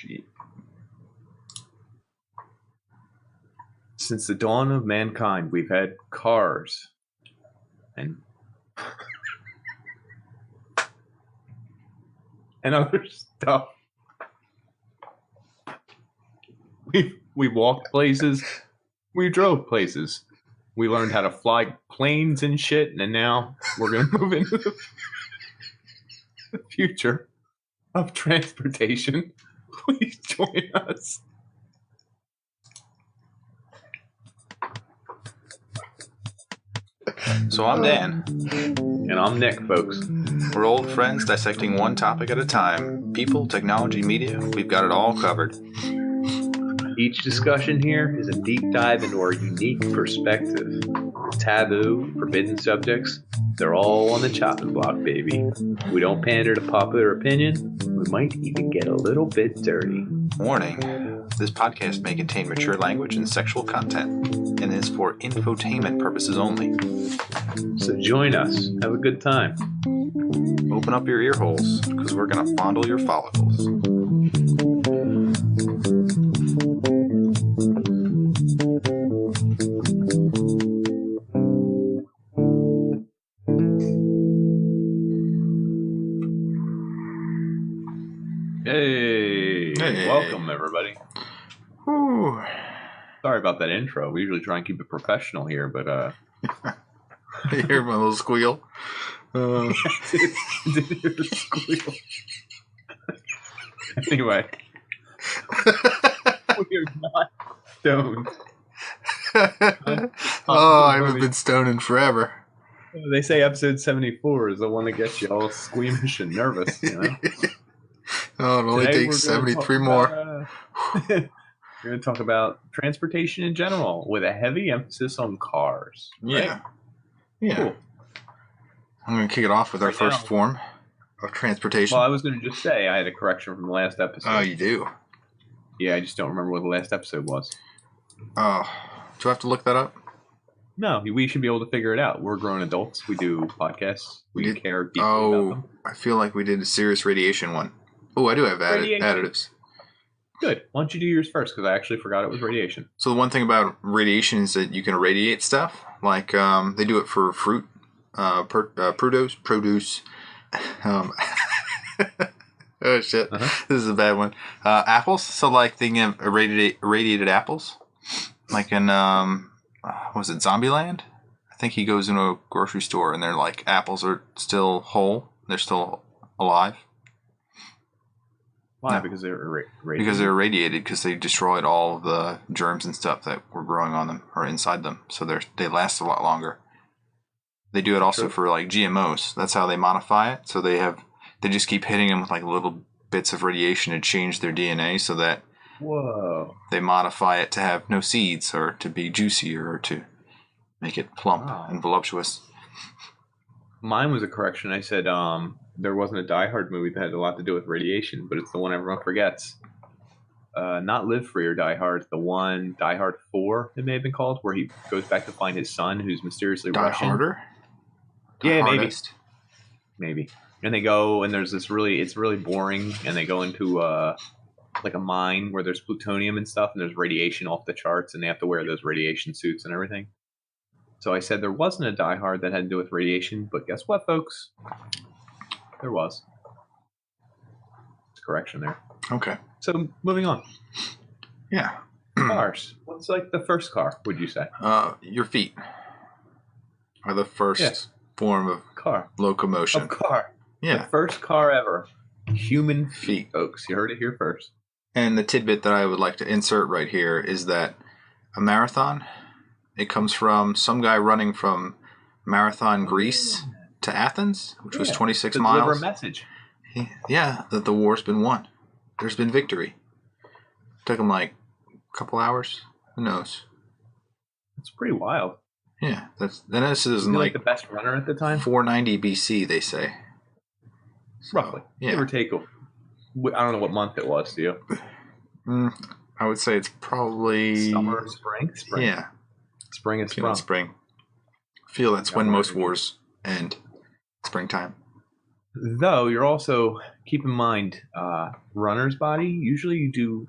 Gee. Since the dawn of mankind, we've had cars and other stuff. We walked places. We drove places. We learned how to fly planes and shit, and now we're going to move into the future of transportation. Please join us. So I'm Dan. And I'm Nick, folks. We're old friends dissecting one topic at a time. People, technology, media, we've got it all covered. Each discussion here is a deep dive into our unique perspective. Taboo, forbidden subjects, they're all on the chopping block, baby. We don't pander to popular opinion. We might even get a little bit dirty. Warning, this podcast may contain mature language and sexual content, and is for infotainment purposes only. So join us. Have a good time. Open up your ear holes, because we're going to fondle your follicles. Hey, welcome everybody. Whew. Sorry about that intro. We usually try and keep it professional here, but You hear my little squeal? Did hear the squeal. Anyway, we are not stoned. I haven't been stoned in forever. They say episode 74 is the one that gets you all squeamish and nervous, you know? Oh, it only Today takes 73 more. We're going to talk about transportation in general with a heavy emphasis on cars. Right? Yeah. Yeah. Cool. I'm going to kick it off with our first form of transportation. Well, I was going to just say I had a correction from the last episode. Oh, you do? Yeah, I just don't remember what the last episode was. Oh, do I have to look that up? No, we should be able to figure it out. We're grown adults. We do podcasts. We care deeply about them. I feel like we did a serious radiation one. Oh, I do have additives. Good. Why don't you do yours first? Because I actually forgot it was radiation. So the one thing about radiation is that you can irradiate stuff. Like they do it for fruit, produce. Oh shit! This is a bad one. Apples. So like they can have irradiated apples. Like in was it Zombieland? I think he goes into a grocery store and they're like apples are still whole. They're still alive. Why? No. Because they're irradiated? Because they're irradiated because they destroyed all of the germs and stuff that were growing on them or inside them. So they last a lot longer. They do it also for like GMOs. That's how they modify it. So they just keep hitting them with like little bits of radiation to change their DNA so that they modify it to have no seeds or to be juicier or to make it plump and voluptuous. Mine was a correction. I said there wasn't a Die Hard movie that had a lot to do with radiation, but it's the one everyone forgets. Not Live Free or Die Hard. The one, Die Hard 4, it may have been called, where he goes back to find his son who's mysteriously Russian. Die Harder? Yeah, maybe. And they go, and there's it's really boring, and they go into like a mine where there's plutonium and stuff, and there's radiation off the charts, and they have to wear those radiation suits and everything. So I said there wasn't a Die Hard that had to do with radiation, but guess what, folks? There was. Correction there. Okay. So moving on. Yeah. Cars. What's like the first car, would you say? Your feet are the first form of locomotion. Of car. Yeah. The first car ever. Human feet, folks. You heard it here first. And the tidbit that I would like to insert right here is that a marathon, it comes from some guy running from Marathon, Greece to Athens, which was 26 miles. To deliver a message. That the war's been won. There's been victory. Took him like a couple hours. Who knows? It's pretty wild. Yeah, this is like the best runner at the time. 490 BC, they say. So, roughly, give or take. I don't know what month it was. Do you? I would say it's probably summer, spring. Yeah, spring and spring. I feel that's when most wars end. Springtime. Though you're also keep in mind, runner's body, usually you do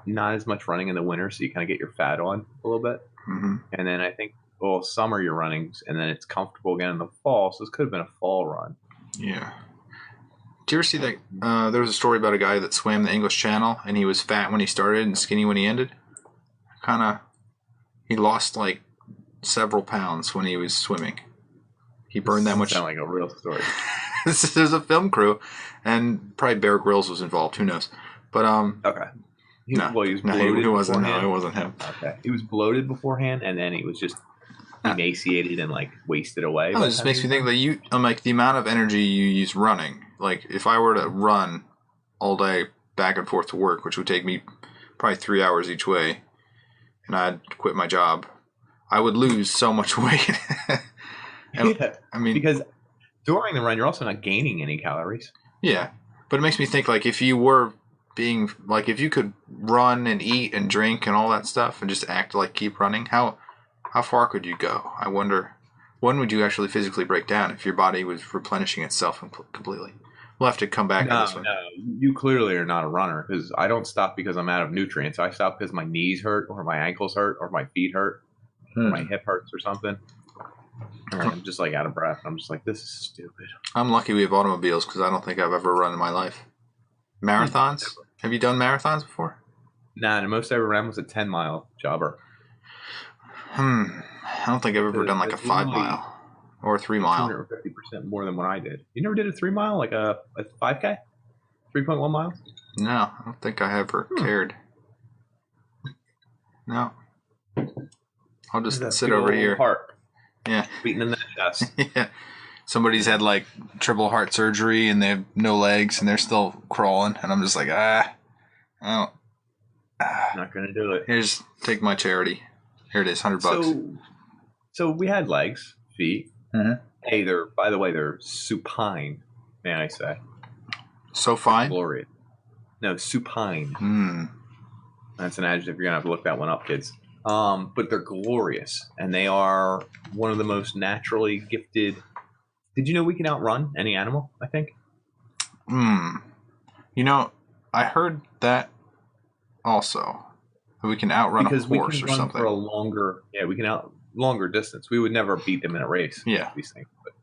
not as much running in the winter, so you kind of get your fat on a little bit. Mm-hmm. And then I think, well, summer you're running, and then it's comfortable again in the fall, so this could have been a fall run. Yeah. Did you ever see that? There was a story about a guy that swam the English Channel, and he was fat when he started and skinny when he ended. He lost like several pounds when he was swimming. He burned that much. Sound like a real story. There's a film crew, and probably Bear Grylls was involved. Who knows? But okay. He was bloated. It wasn't. No, it wasn't him. Okay, he was bloated beforehand, and then he was just emaciated and like wasted away. Oh, it just makes me think that like the amount of energy you use running. Like if I were to run all day back and forth to work, which would take me probably 3 hours each way, and I'd quit my job, I would lose so much weight. Yeah, I mean, because during the run, you're also not gaining any calories. Yeah, but it makes me think like if you were being like if you could run and eat and drink and all that stuff and just act like keep running, how far could you go? I wonder when would you actually physically break down if your body was replenishing itself completely? We'll have to come back on this one. No, you clearly are not a runner because I don't stop because I'm out of nutrients. I stop because my knees hurt or my ankles hurt or my feet hurt or my hip hurts or something. And I'm just like out of breath. I'm just like, this is stupid. I'm lucky we have automobiles because I don't think I've ever run in my life. Marathons? Have you done marathons before? Nah, the most I ever ran was a 10-mile jobber. I don't think I've ever done like a 5 mile or a 3 mile. 250% more than what I did. You never did a 3 mile, like a 5K? 3.1 miles? No, I don't think I ever cared. No. I'll just sit over here. Heart. Yeah. Beating in that chest. Yeah. Somebody's had like triple heart surgery and they have no legs and they're still crawling. And I'm just like, Not going to do it. Here's, take my charity. Here it is, $100. So we had legs, feet. Mm-hmm. Hey, by the way, they're supine, may I say. So fine? Glorious. No, supine. That's an adjective. You're going to have to look that one up, kids. But they're glorious, and they are one of the most naturally gifted. Did you know we can outrun any animal, I think? You know, I heard that also. We can outrun a horse or something. For a we can longer distance. We would never beat them in a race. Yeah. These things. But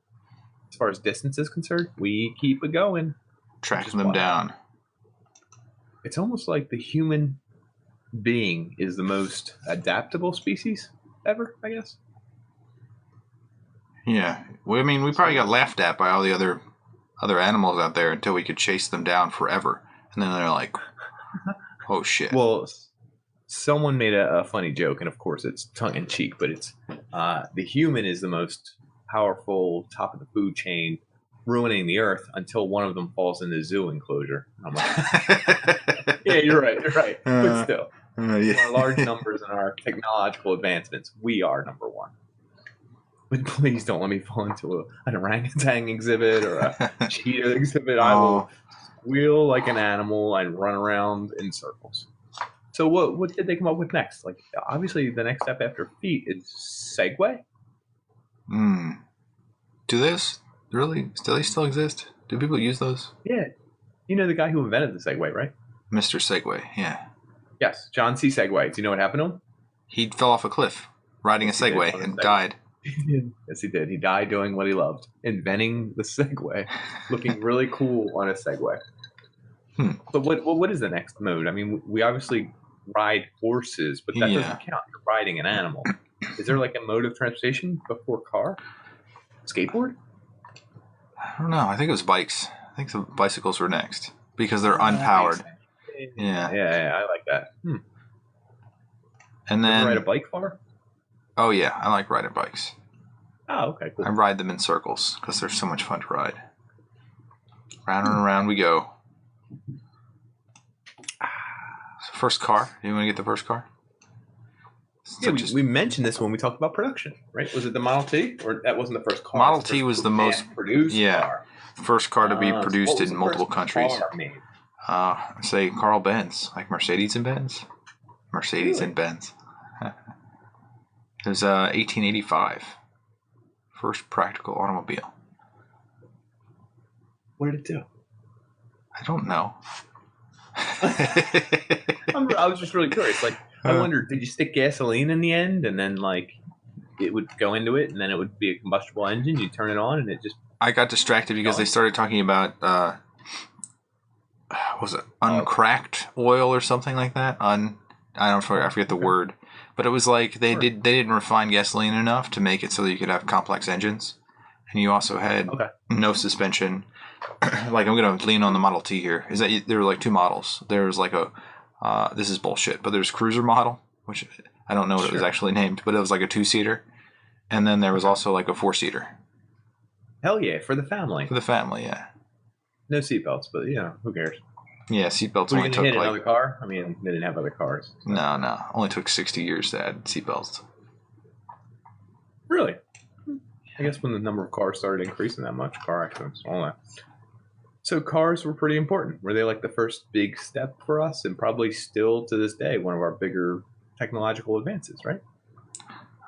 as far as distance is concerned, we keep it going. Tracking them down. It's almost like the human being is the most adaptable species ever, I guess. Yeah. Well, I mean, we probably got laughed at by all the other animals out there until we could chase them down forever. And then they're like, oh, shit. Well, someone made a funny joke, and of course it's tongue-in-cheek, but it's the human is the most powerful top of the food chain, ruining the earth until one of them falls in the zoo enclosure. I'm like, yeah, you're right. But still, our large numbers and our technological advancements, we are number one. But please don't let me fall into an orangutan exhibit or a cheetah exhibit. I will squeal like an animal and run around in circles. So what did they come up with next? Like, obviously, the next step after feet is segway. Do those really? Do they still exist? Do people use those? Yeah. You know the guy who invented the segway, right? Mr. Segway, yeah. Yes, John C. Segway. Do you know what happened to him? He fell off a cliff riding a Segway and died. Yes, he did. He died doing what he loved, inventing the Segway, looking really cool on a Segway. But what is the next mode? I mean, we obviously ride horses, but that doesn't count. You're riding an animal. Is there like a mode of transportation before car? Skateboard? I don't know. I think it was bikes. I think the bicycles were next because they're unpowered. Yeah, I like that. And then ride a bike far? Oh yeah, I like riding bikes. Oh, okay, cool. I ride them in circles because they're so much fun to ride. Round and around we go. First car. You want to get the first car? Yeah, we mentioned this when we talked about production, right? Was it the Model T, or that wasn't the first car? Model T was the most produced car. First car to be produced in multiple countries. Made? Say Carl Benz, like Mercedes and Benz. Mercedes and Benz. It was 1885. First practical automobile. What did it do? I don't know. I was just really curious. Like, I wonder, did you stick gasoline in the end, and then like it would go into it, and then it would be a combustible engine? You turn it on, and it just. I got distracted because they started talking about was it uncracked oil or something like that? I forget the word, but it was like they didn't refine gasoline enough to make it so that you could have complex engines, and you also had no suspension. Like, I'm gonna lean on the Model T here. Is that there were like two models? There's like a this is bullshit, but there's cruiser model, which I don't know what it was actually named, but it was like a 2-seater, and then there was also like a 4-seater. Hell yeah, for the family. For the family, yeah. No seatbelts, but who cares? Yeah, seatbelts only took hit another car. I mean, they didn't have other cars. So. No, only took 60 years to add seatbelts. Really? I guess when the number of cars started increasing that much, car accidents, all that. So cars were pretty important. Were they like the first big step for us, and probably still to this day one of our bigger technological advances, right?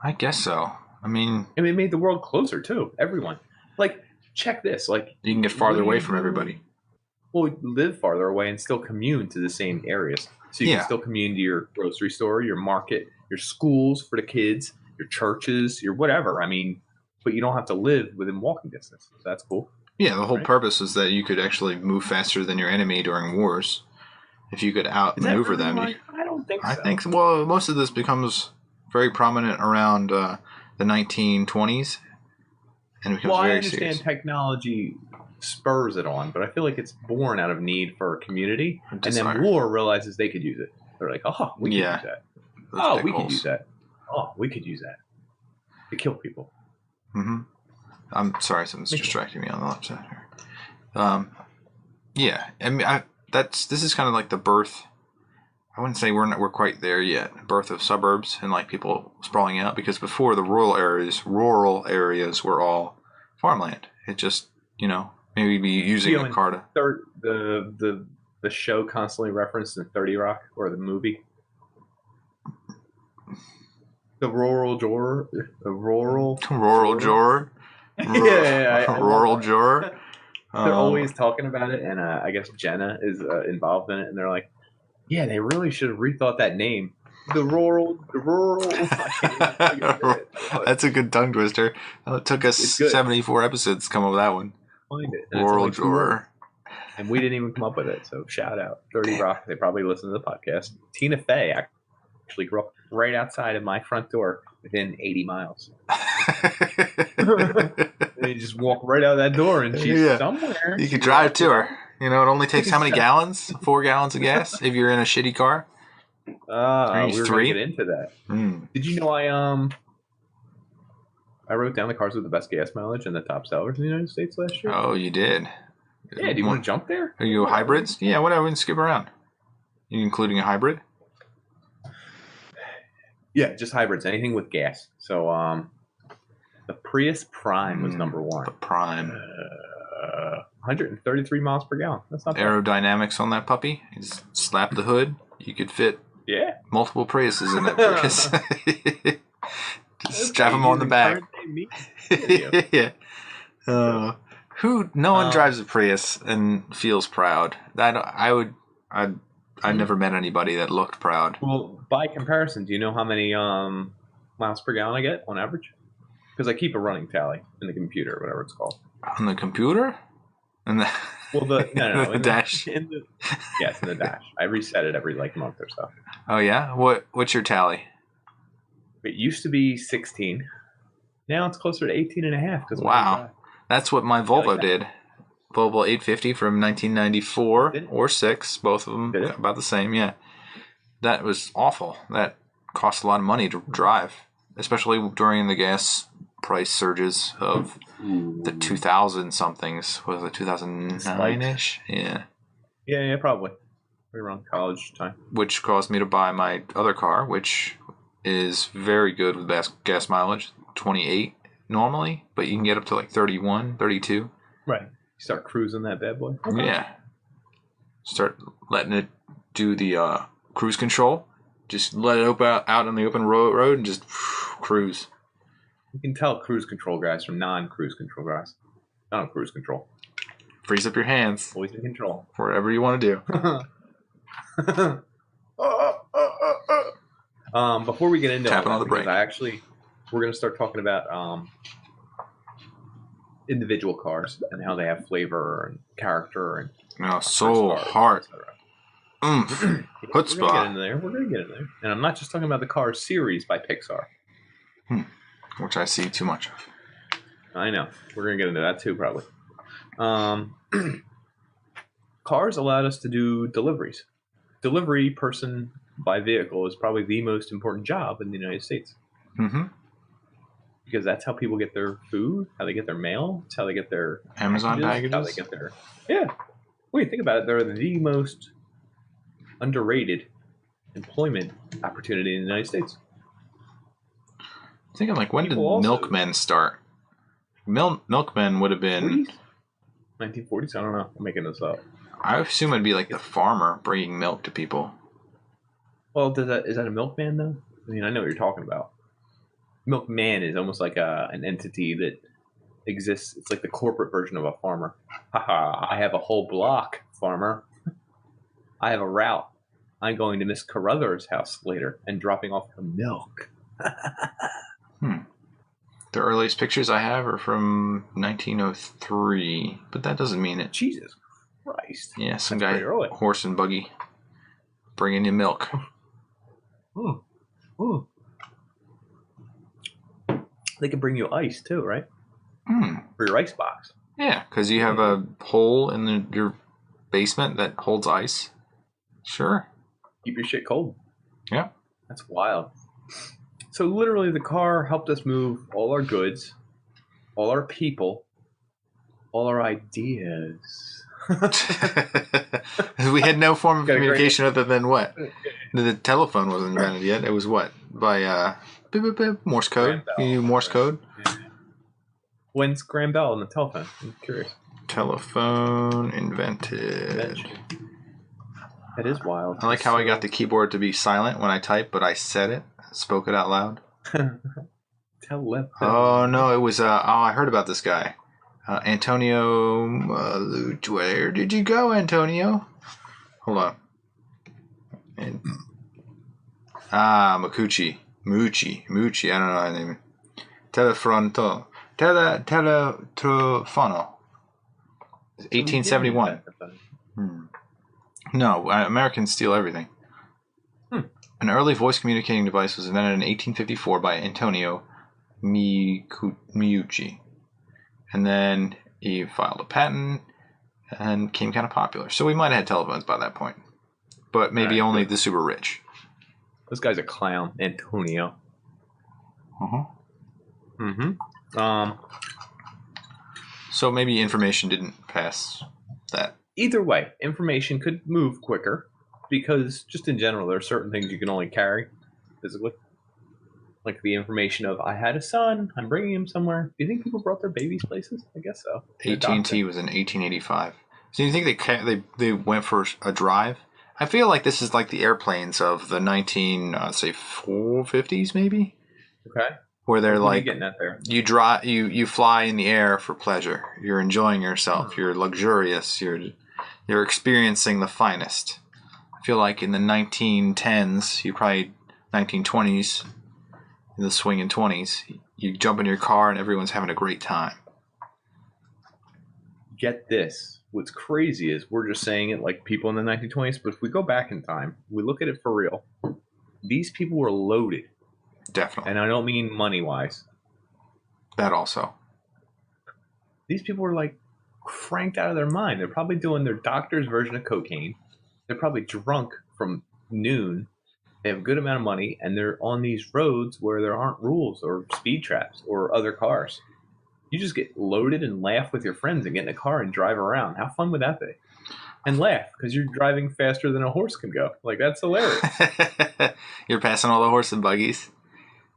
I guess so. I mean, and it made the world closer too. Everyone, like, check this. Like, you can get farther away from everybody. Well, live farther away and still commune to the same areas. So you can still commune to your grocery store, your market, your schools for the kids, your churches, your whatever. I mean, but you don't have to live within walking distance. So that's cool. Yeah, the whole purpose is that you could actually move faster than your enemy during wars. If you could outmaneuver them. I don't think so. I think, well, most of this becomes very prominent around the 1920s. And it becomes very serious. I understand technology spurs it on, but I feel like it's born out of need for a community. And then war realizes they could use it. They're like, oh, we could use that. Oh, we could use that. Oh, we could use that to kill people. Mm-hmm. I'm sorry, something's distracting me on the left side here. Yeah, I mean, this is kind of like the birth. I wouldn't say we're quite there yet. Birth of suburbs and like people sprawling out, because before the rural areas were all farmland. It just maybe be using a car to. The show constantly referenced in 30 Rock or the movie. The rural juror. Rural juror. They're always talking about it, and I guess Jenna is involved in it, and they're like, yeah, they really should have rethought that name. The rural. That's a good tongue twister. It took us 74 episodes to come up with that one. Find it. Rural juror. And we didn't even come up with it, so shout out. 30 Rock, they probably listen to the podcast. Tina Fey actually grew up right outside of my front door within 80 miles. You just walk right out of that door and she's somewhere. You could drive to her. It only takes how many gallons? 4 gallons of gas if you're in a shitty car? We were going to get into that. Did you know I wrote down the cars with the best gas mileage and the top sellers in the United States last year? Oh, you did? Yeah, do you want to jump there? Are you hybrids? Yeah, whatever, we can skip around. You including a hybrid? Yeah, just hybrids. Anything with gas. So, the Prius Prime was number one. The Prime. 133 miles per gallon. That's not bad. Aerodynamics on that puppy. You just slap the hood. You could fit multiple Priuses in that Prius. Just strap them on the back. Yeah. No one drives a Prius and feels proud. I never met anybody that looked proud. Well, by comparison, do you know how many miles per gallon I get on average? Because I keep a running tally in the computer, or whatever it's called. On the computer? In the dash. Yes, in the dash. I reset it every month or so. Oh yeah? What's your tally? It used to be 16. Now it's closer to 18 and a half. Wow. That's what my Volvo did. Volvo 850 from 1994 or 6, both of them about the same, yeah. That was awful. That cost a lot of money to drive, especially during the gas price surges of the 2000 somethings. Was it 2009-ish? Yeah. Yeah, probably. We were on college time. Which caused me to buy my other car, which is very good with gas mileage, 28 normally, but you can get up to 31, 32. Right. You start cruising that bad boy. Okay. Yeah. Start letting it do the cruise control. Just let it out on the open road and just cruise. You can tell cruise control guys from non-cruise control guys. Not cruise control. Freeze up your hands. Always in control. For whatever you want to do. Before we get into Tapping all on the that, brake. We're going to start talking about individual cars and how they have flavor and character and soul, heart, oomph, chutzpah. We're going to get in there. And I'm not just talking about the Cars series by Pixar. Which I see too much of. I know. We're going to get into that too, probably. Cars allowed us to do deliveries. Delivery person by vehicle is probably the most important job in the United States. Mm-hmm. Because that's how people get their food, how they get their mail, it's how they get their Amazon packages. How they get their... Yeah. Wait, think about it. They're the most underrated employment opportunity in the United States. Thinking like, when did milkmen start? Milkmen would have been 1940s. I don't know. I'm making this up. I assume it'd be like the farmer bringing milk to people. Well, is that a milkman though? I mean, I know what you're talking about. Milkman is almost like an entity that exists. It's like the corporate version of a farmer. Haha! I have a whole block, farmer. I have a route. I'm going to Miss Carruthers' house later and dropping off her milk. The earliest pictures I have are from 1903, but that doesn't mean it. Jesus Christ. Yeah, some guy, horse and buggy, bringing you milk. They can bring you ice too, right? For your ice box. Yeah, because you have a hole in your basement that holds ice. Sure. Keep your shit cold. Yeah. That's wild. So literally the car helped us move all our goods, all our people, all our ideas. We had no form of communication other than what? The telephone wasn't invented yet. It was what? By Morse code? You Morse code? Yeah. When's Graham Bell on the telephone? I'm curious. Telephone invented. That is wild. I like how I got the keyboard to be silent when I typed, but I said it. Spoke it out loud. Telephone. Oh no, it was I heard about this guy. Antonio Lute. Where did you go, Antonio? Hold on. Mucci, I don't know how to name it. Teletrofono. 1871. No, Americans steal everything. An early voice communicating device was invented in 1854 by Antonio Meucci. And then he filed a patent and became kind of popular. So we might have had telephones by that point. But maybe only the super rich. This guy's a clown, Antonio. So maybe information didn't pass that. Either way, information could move quicker because just in general, there are certain things you can only carry physically. Like the information of, I had a son, I'm bringing him somewhere. Do you think people brought their babies places? I guess so. AT&T was in 1885. So you think they went for a drive? I feel like this is like the airplanes of the 450s maybe? Okay. Where they're like, getting at there? You fly in the air for pleasure. You're enjoying yourself. You're luxurious. You're experiencing the finest. I feel like in the 1910s, you probably 1920s, in the swinging 20s, you jump in your car and everyone's having a great time. Get this. What's crazy is we're just saying it like people in the 1920s, but if we go back in time, we look at it for real. These people were loaded. Definitely. And I don't mean money-wise. That also. These people were like cranked out of their mind. They're probably doing their doctor's version of cocaine. They're probably drunk from noon. They have a good amount of money, and they're on these roads where there aren't rules or speed traps or other cars. You just get loaded and laugh with your friends and get in a car and drive around. How fun would that be? And laugh because you're driving faster than a horse can go. Like, that's hilarious. You're passing all the horse and buggies,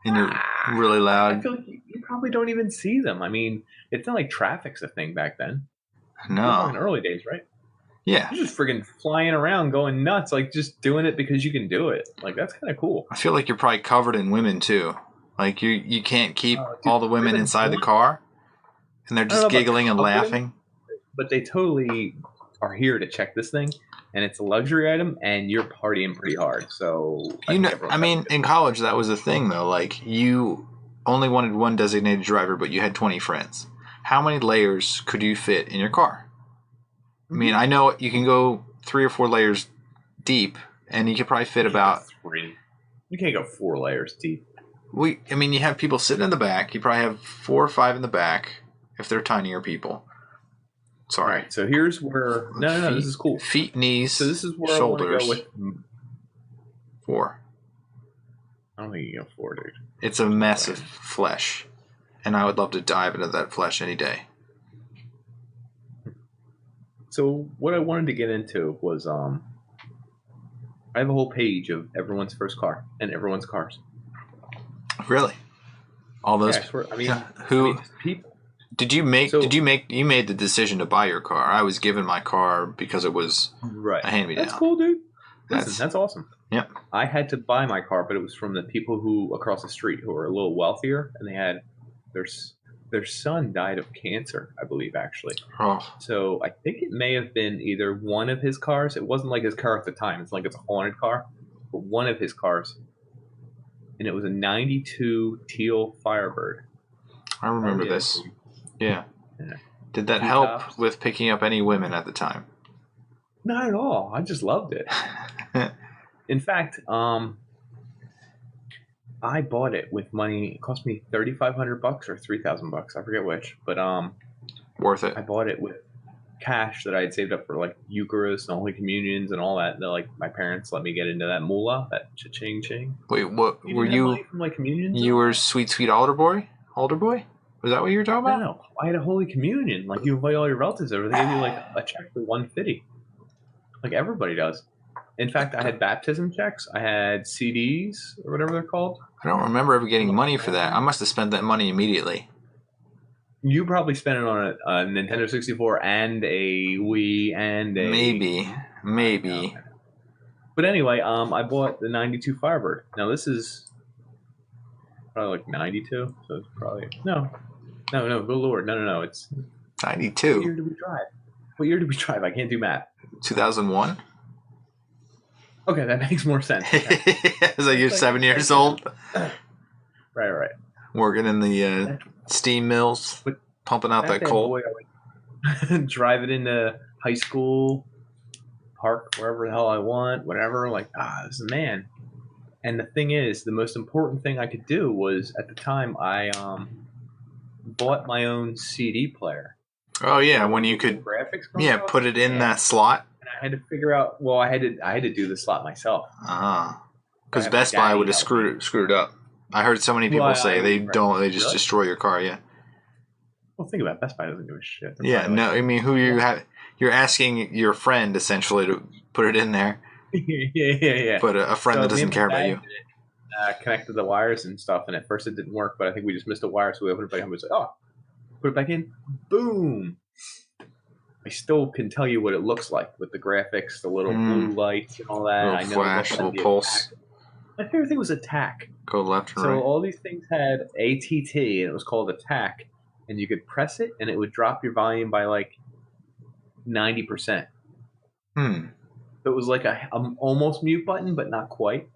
and you're really loud. I feel like you probably don't even see them. I mean, it's not like traffic's a thing back then. No. In early days, right? Yeah. You're just friggin' flying around going nuts, like just doing it because you can do it. Like, that's kind of cool. I feel like you're probably covered in women, too. Like, you can't keep all the women inside the car, and they're just giggling and laughing. but they totally are here to check this thing, and it's a luxury item, and you're partying pretty hard. So I mean, in college that was a thing though. Like you only wanted one designated driver, but you had 20 friends. How many layers could you fit in your car? I mean, I know you can go 3 or 4 layers deep, and you could probably fit about 3. You can't go 4 layers deep. I mean, you have people sitting in the back. You probably have 4 or 5 in the back if they're tinier people. Sorry. Right, so here's where no, this is cool. Feet, knees, so this is where shoulders. I want to go with 4. I don't think you can go 4, dude. It's a massive flesh, and I would love to dive into that flesh any day. So what I wanted to get into was I have a whole page of everyone's first car and everyone's cars. Really? All those? Yeah, people. You made the decision to buy your car. I was given my car because it was a hand-me-down. That's cool, dude. That's awesome. Yep. I had to buy my car, but it was from the people who across the street who were a little wealthier, and they had their son died of cancer, I believe, actually. Oh. So I think it may have been either one of his cars. It wasn't like his car at the time. It's like it's a haunted car, but one of his cars. And it was a 92 teal Firebird. I remember this. Yeah. Did that help with picking up any women at the time? Not at all. I just loved it. In fact, I bought it with money. It cost me $3,500 or $3,000. I forget which, but worth it. I bought it with cash that I had saved up for like Eucharist and Holy Communions and all that. And like my parents let me get into that moolah, that cha-ching ching. Wait, what were you? From like communions? You were sweet altar boy. Altar boy? Was that what you were talking about? No, I had a Holy Communion. Like you invite all your relatives over, they give you like a check for $150, like everybody does. In fact, I had baptism checks. I had CDs or whatever they're called. I don't remember ever getting money for that. I must have spent that money immediately. You probably spent it on a Nintendo 64 and a Wii and a... Maybe. But anyway, I bought the 92 Firebird. Now, this is probably like 92, so it's probably... No, good lord. No. It's... 92? What year did we drive? I can't do math. 2001? Okay, that makes more sense. Okay. So you're 7 years old? Right. Working in the steam mills, pumping out that coal. Boy, I would drive it into high school, park wherever the hell I want, whatever. Like, this is a man. And the thing is, the most important thing I could do was, at the time, I bought my own CD player. Oh yeah, when you could put it in that slot. And I had to figure out. Well, I had to do the slot myself. Because Best Buy would have screwed up. I heard so many people say they don't. They just destroy your car. Yeah. Well, think about it. Best Buy doesn't give a shit. I mean, who you have? You're asking your friend essentially to put it in there. Yeah. But a friend that doesn't care about you. Connected the wires and stuff, and at first it didn't work, but I think we just missed a wire, so we opened it back up and was like, put it back in, boom. I still can tell you what it looks like with the graphics, the little blue lights and all that. Little flash, little pulse. My favorite thing was attack. Go left and right. So all these things had ATT, and it was called attack, and you could press it, and it would drop your volume by like 90%. It was like a almost mute button, but not quite.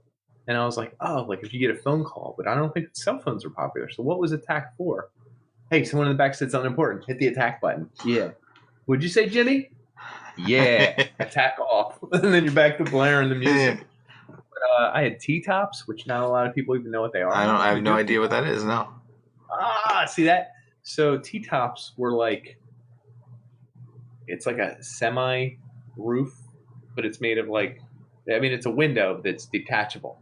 And I was like, like if you get a phone call, but I don't think cell phones were popular. So what was attack for? Hey, someone in the back said something important. Hit the attack button. Yeah. Would you say, Jimmy? Yeah. Attack off. And then you're back to blaring the music. But I had T-tops, which not a lot of people even know what they are. I have no idea what that is, no. See that? So T-tops were like, it's like a semi-roof, but it's made of like, I mean, it's a window that's detachable.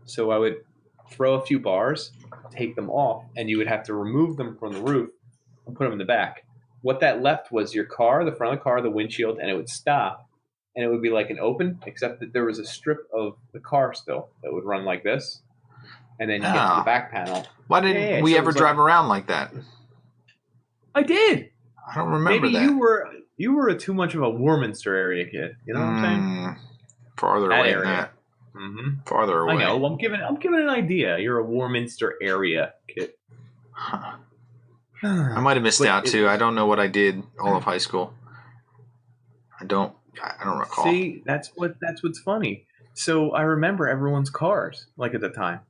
So I would throw a few bars, take them off, and you would have to remove them from the roof and put them in the back. What that left was your car, the front of the car, the windshield, and it would stop, and it would be like an open, except that there was a strip of the car still that would run like this, and then you get to the back panel. Why didn't we ever drive around like that? I did. I don't remember that. Maybe you were too much of a Warminster area kid. You know what I'm saying? Farther away than that. Farther away. I know. I'm giving an idea. You're a Warminster area kid. I might have missed out too. I don't know what I did all of high school. I don't recall. See, that's what's funny. So I remember everyone's cars, like at the time.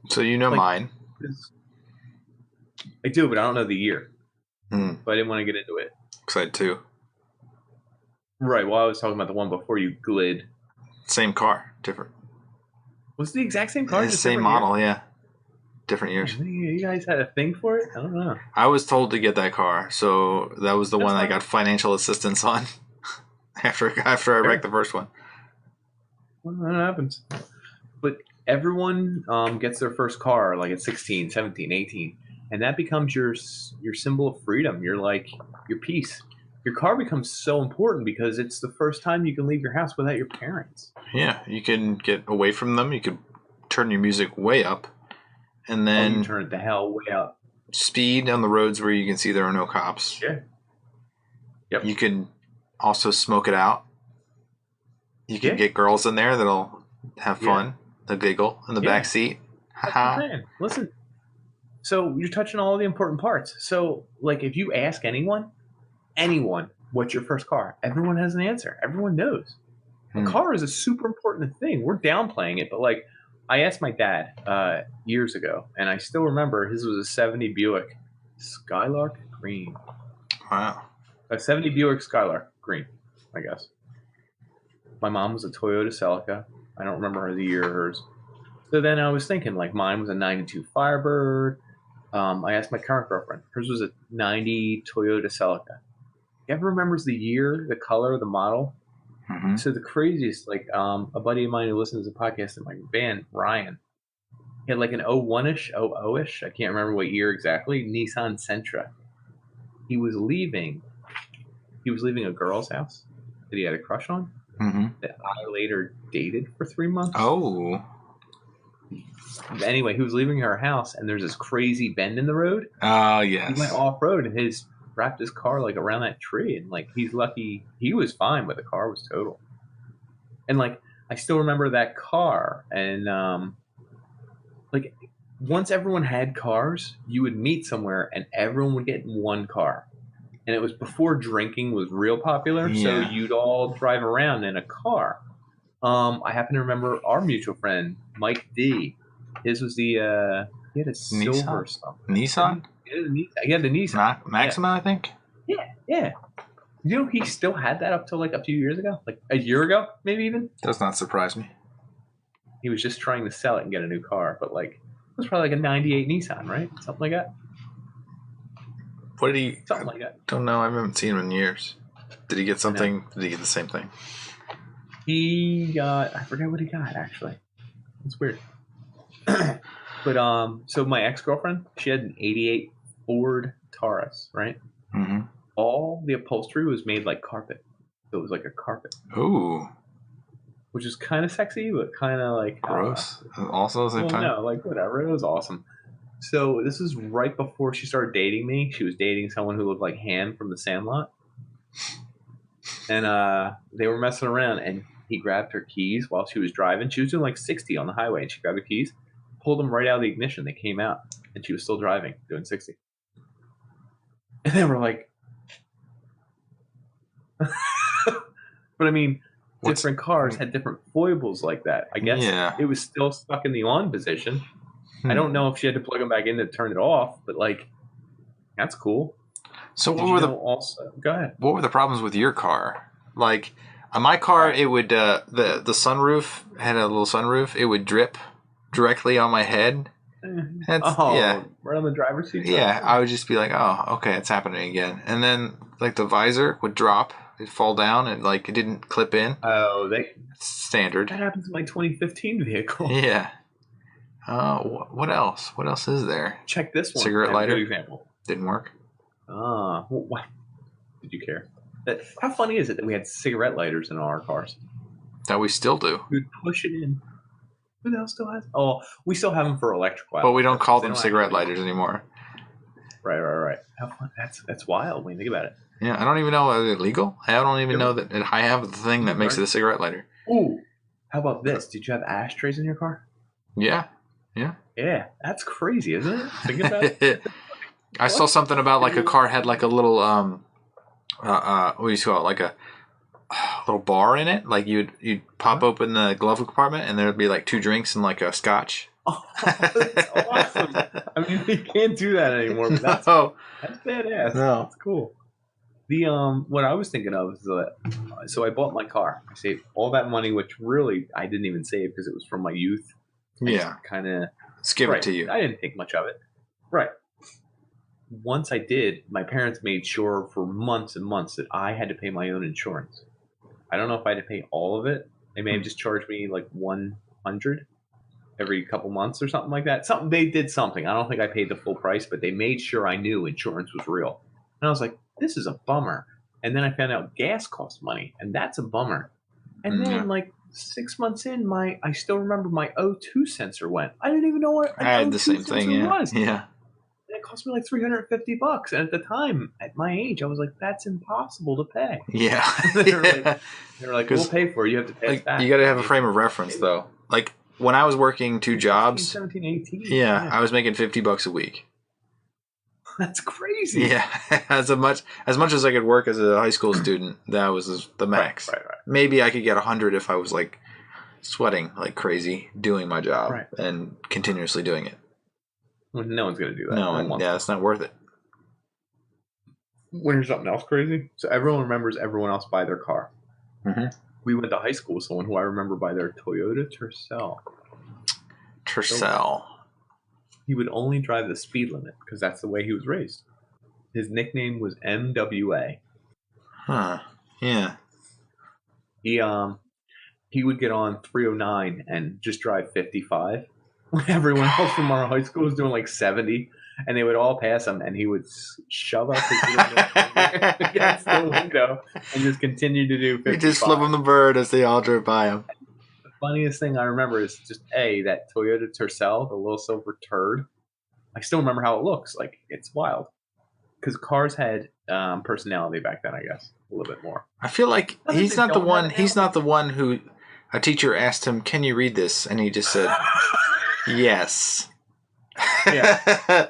So you know mine. I do, but I don't know the year. But I didn't want to get into it. Because I had two. Right. Well, I was talking about the one before you glid. Same car, different. Was it the exact same car? The same model, yeah. Different years. You guys had a thing for it? I don't know. I was told to get that car, so that was the one I got financial assistance on after I wrecked the first one. Well, that happens. But everyone gets their first car like at 16, 17, 18. And that becomes your symbol of freedom. You're like your peace. Your car becomes so important because it's the first time you can leave your house without your parents. Yeah, you can get away from them. You could turn your music way up, and then you turn it the hell way up. Speed on the roads where you can see there are no cops. Yeah. Yep. You can also smoke it out. You can get girls in there that'll have fun. Yeah. They'll giggle in the back seat. Listen. So you're touching all the important parts. So, like, if you ask anyone, what's your first car? Everyone has an answer. Everyone knows. A car is a super important thing. We're downplaying it, but like, I asked my dad years ago, and I still remember his was a 70 Buick Skylark Green. Wow. A 70 Buick Skylark Green, I guess. My mom was a Toyota Celica. I don't remember the year of hers. So then I was thinking, like, mine was a 92 Firebird. I asked my current girlfriend. Hers was a 90 Toyota Celica. Ever remembers the year, the color, the model? Mm-hmm. So the craziest, like, a buddy of mine who listens to the podcast in my band, Ryan, he had like an 01-ish, 00-ish, I can't remember what year exactly, Nissan Sentra. He was leaving a girl's house that he had a crush on, that I later dated for 3 months. Oh. Anyway, he was leaving her house, and there's this crazy bend in the road. Oh, yes. He went off-road, and wrapped his car like around that tree, and like he's lucky he was fine, but the car was total. And like I still remember that car, and like once everyone had cars, you would meet somewhere and everyone would get in one car. And it was before drinking was real popular, so you'd all drive around in a car. I happen to remember our mutual friend Mike D. His was he had a silver stuff. Nissan? Yeah, the Nissan. Maxima, I think? Yeah. You know, he still had that up till like a few years ago? Like a year ago, maybe even? Does not surprise me. He was just trying to sell it and get a new car, but like, it was probably like a 98 Nissan, right? Something like that. What did he... Something like that. Don't know. I haven't seen him in years. Did he get something? Did he get the same thing? He got... I forget what he got, actually. It's weird. But, so my ex-girlfriend, she had an 88 Ford Taurus, right? Mm-hmm. All the upholstery was made like carpet. So it was like a carpet. Ooh. Which is kind of sexy, but kind of like... gross. Also at the same time? No, like whatever. It was awesome. So this is right before she started dating me. She was dating someone who looked like Han from The Sandlot. And they were messing around, and he grabbed her keys while she was driving. She was doing like 60 on the highway, and she grabbed the keys, pulled them right out of the ignition. They came out, and she was still driving, doing 60. And they were like... But I mean, different cars had different foibles like that. I guess it was still stuck in the on position. I don't know if she had to plug them back in to turn it off, but like, that's cool. So what were Go ahead. What were the problems with your car? Like on my car, it would the sunroof had a little sunroof. It would drip directly on my head. Right on the driver's seat. Yeah, I would just be like, oh, okay, it's happening again. And then like the visor would drop. It'd fall down and like it didn't clip in. Oh, it's standard. That happened to my 2015 vehicle. Yeah. What else? What else is there? Check this one. Cigarette lighter. Good example. Didn't work. What? Did you care? How funny is it that we had cigarette lighters in all our cars? That we still do. We'd push it in. Who else still has? Oh, we still have them for electrical. But we don't call them cigarette lighters anymore. Right. How fun. That's wild when you think about it. Yeah, I don't even know is it legal. I don't even know that I have the thing that makes it a cigarette lighter. Ooh, how about this? Did you have ashtrays in your car? Yeah, that's crazy, isn't it? Think about it. I saw something about like a car had like a little what do you call it? Like a little bar in it. Like you'd pop open the glove compartment and there'd be like 2 drinks and like a scotch. Oh, that's awesome. I mean, you can't do that anymore. But that's badass. No. That's cool. The what I was thinking of is that so I bought my car. I saved all that money, which really I didn't even save because it was from my youth. Yeah. Kind of give it to you. I didn't think much of it. Right. Once I did, my parents made sure for months and months that I had to pay my own insurance. I don't know if I had to pay all of it. They may have just charged me like $100 every couple months or something like that. They did something. I don't think I paid the full price, but they made sure I knew insurance was real. And I was like, this is a bummer. And then I found out gas costs money, and that's a bummer. And then like 6 months in, I still remember my O2 sensor went. I didn't even know what I had the same thing. Was. Yeah. And it cost me like $350. And at the time, at my age, I was like, that's impossible to pay. Yeah. they were like, we'll pay for it. You have to pay it back. You got to have a frame of reference, though. Like when I was working 2 jobs, 17, 18. Yeah, I was making $50 a week. That's crazy. Yeah, as much as I could work as a high school student, that was the max. Right. Maybe I could get 100 if I was like sweating like crazy doing my job and continuously doing it. Well, no one's gonna do that. No, it's not worth it. When there's something else crazy, so everyone remembers everyone else buy their car. Mm-hmm. We went to high school with someone who I remember by their Toyota Tercel. Tercel. He would only drive the speed limit because that's the way he was raised. His nickname was MWA. Huh. Yeah. He would get on 309 and just drive 55 when everyone else from our high school was doing like 70, and they would all pass him, and he would shove up his window against the window and just continue to do 55. He just flip him the bird as they all drove by him. The funniest thing I remember is just that Toyota Tercel, the little silver turd. I still remember how it looks. Like, it's wild. Because cars had personality back then, I guess, a little bit more. I feel like he's not the one. He's not the one who a teacher asked him, "Can you read this?" And he just said, "Yes." Yeah.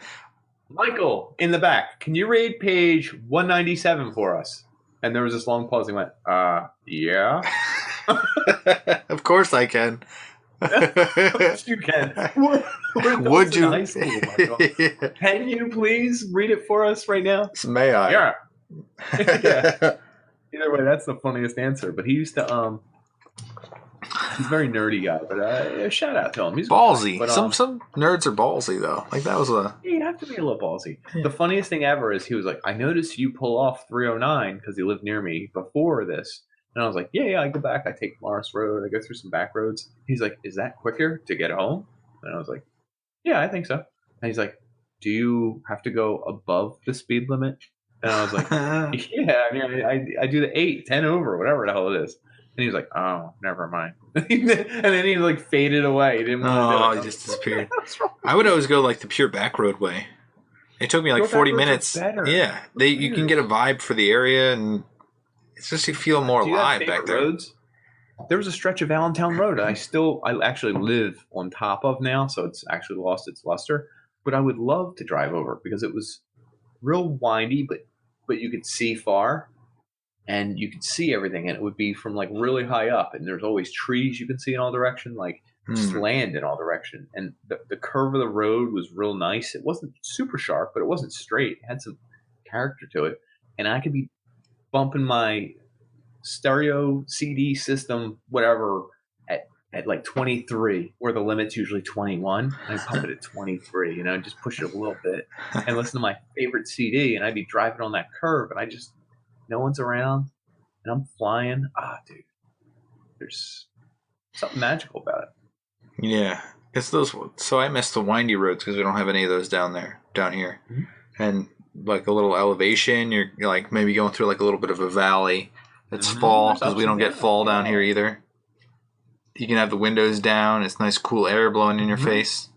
Michael, in the back, can you read page 197 for us? And there was this long pause. He went, yeah. Of course I can. Of course you can. Would you? High school, Michael. Yeah. Can you please read it for us right now? May I? Yeah. Yeah. Either way, that's the funniest answer. But he used to, he's a very nerdy guy, but shout out to him. He's ballsy. But, some nerds are ballsy, though. Like, that was you have to be a little ballsy. Yeah. The funniest thing ever is he was like, I noticed you pull off 309 because he lived near me before this. And I was like, yeah, I go back. I take Morris Road. I go through some back roads. He's like, is that quicker to get home? And I was like, yeah, I think so. And he's like, do you have to go above the speed limit? And I was like, yeah, I mean, I do the 8, 10 over, whatever the hell it is. And he was like, oh, never mind. And then he like faded away. He didn't want to do it. He just disappeared. I would always go like the pure back road way. It took me like 40 minutes. Yeah, you can get a vibe for the area, and it's just you feel more alive back there. Roads? There was a stretch of Allentown Road I actually live on top of now, so it's actually lost its luster. But I would love to drive over because it was real windy, but you could see far. And you could see everything, and it would be from like really high up, and there's always trees you can see in all direction, like just land in all direction. And the curve of the road was real nice. It wasn't super sharp, but it wasn't straight. It had some character to it. And I could be bumping my stereo CD system, whatever, at like 23, where the limit's usually 21. And I pump it at 23, just push it a little bit and listen to my favorite CD. And I'd be driving on that curve, and no one's around, and I'm flying. Dude, there's something magical about it. Yeah, it's those. So I miss the windy roads because we don't have any of those down here. Mm-hmm. And like a little elevation, you're like maybe going through like a little bit of a valley. It's fall because we don't get fall down here either. You can have the windows down. It's nice, cool air blowing in your face.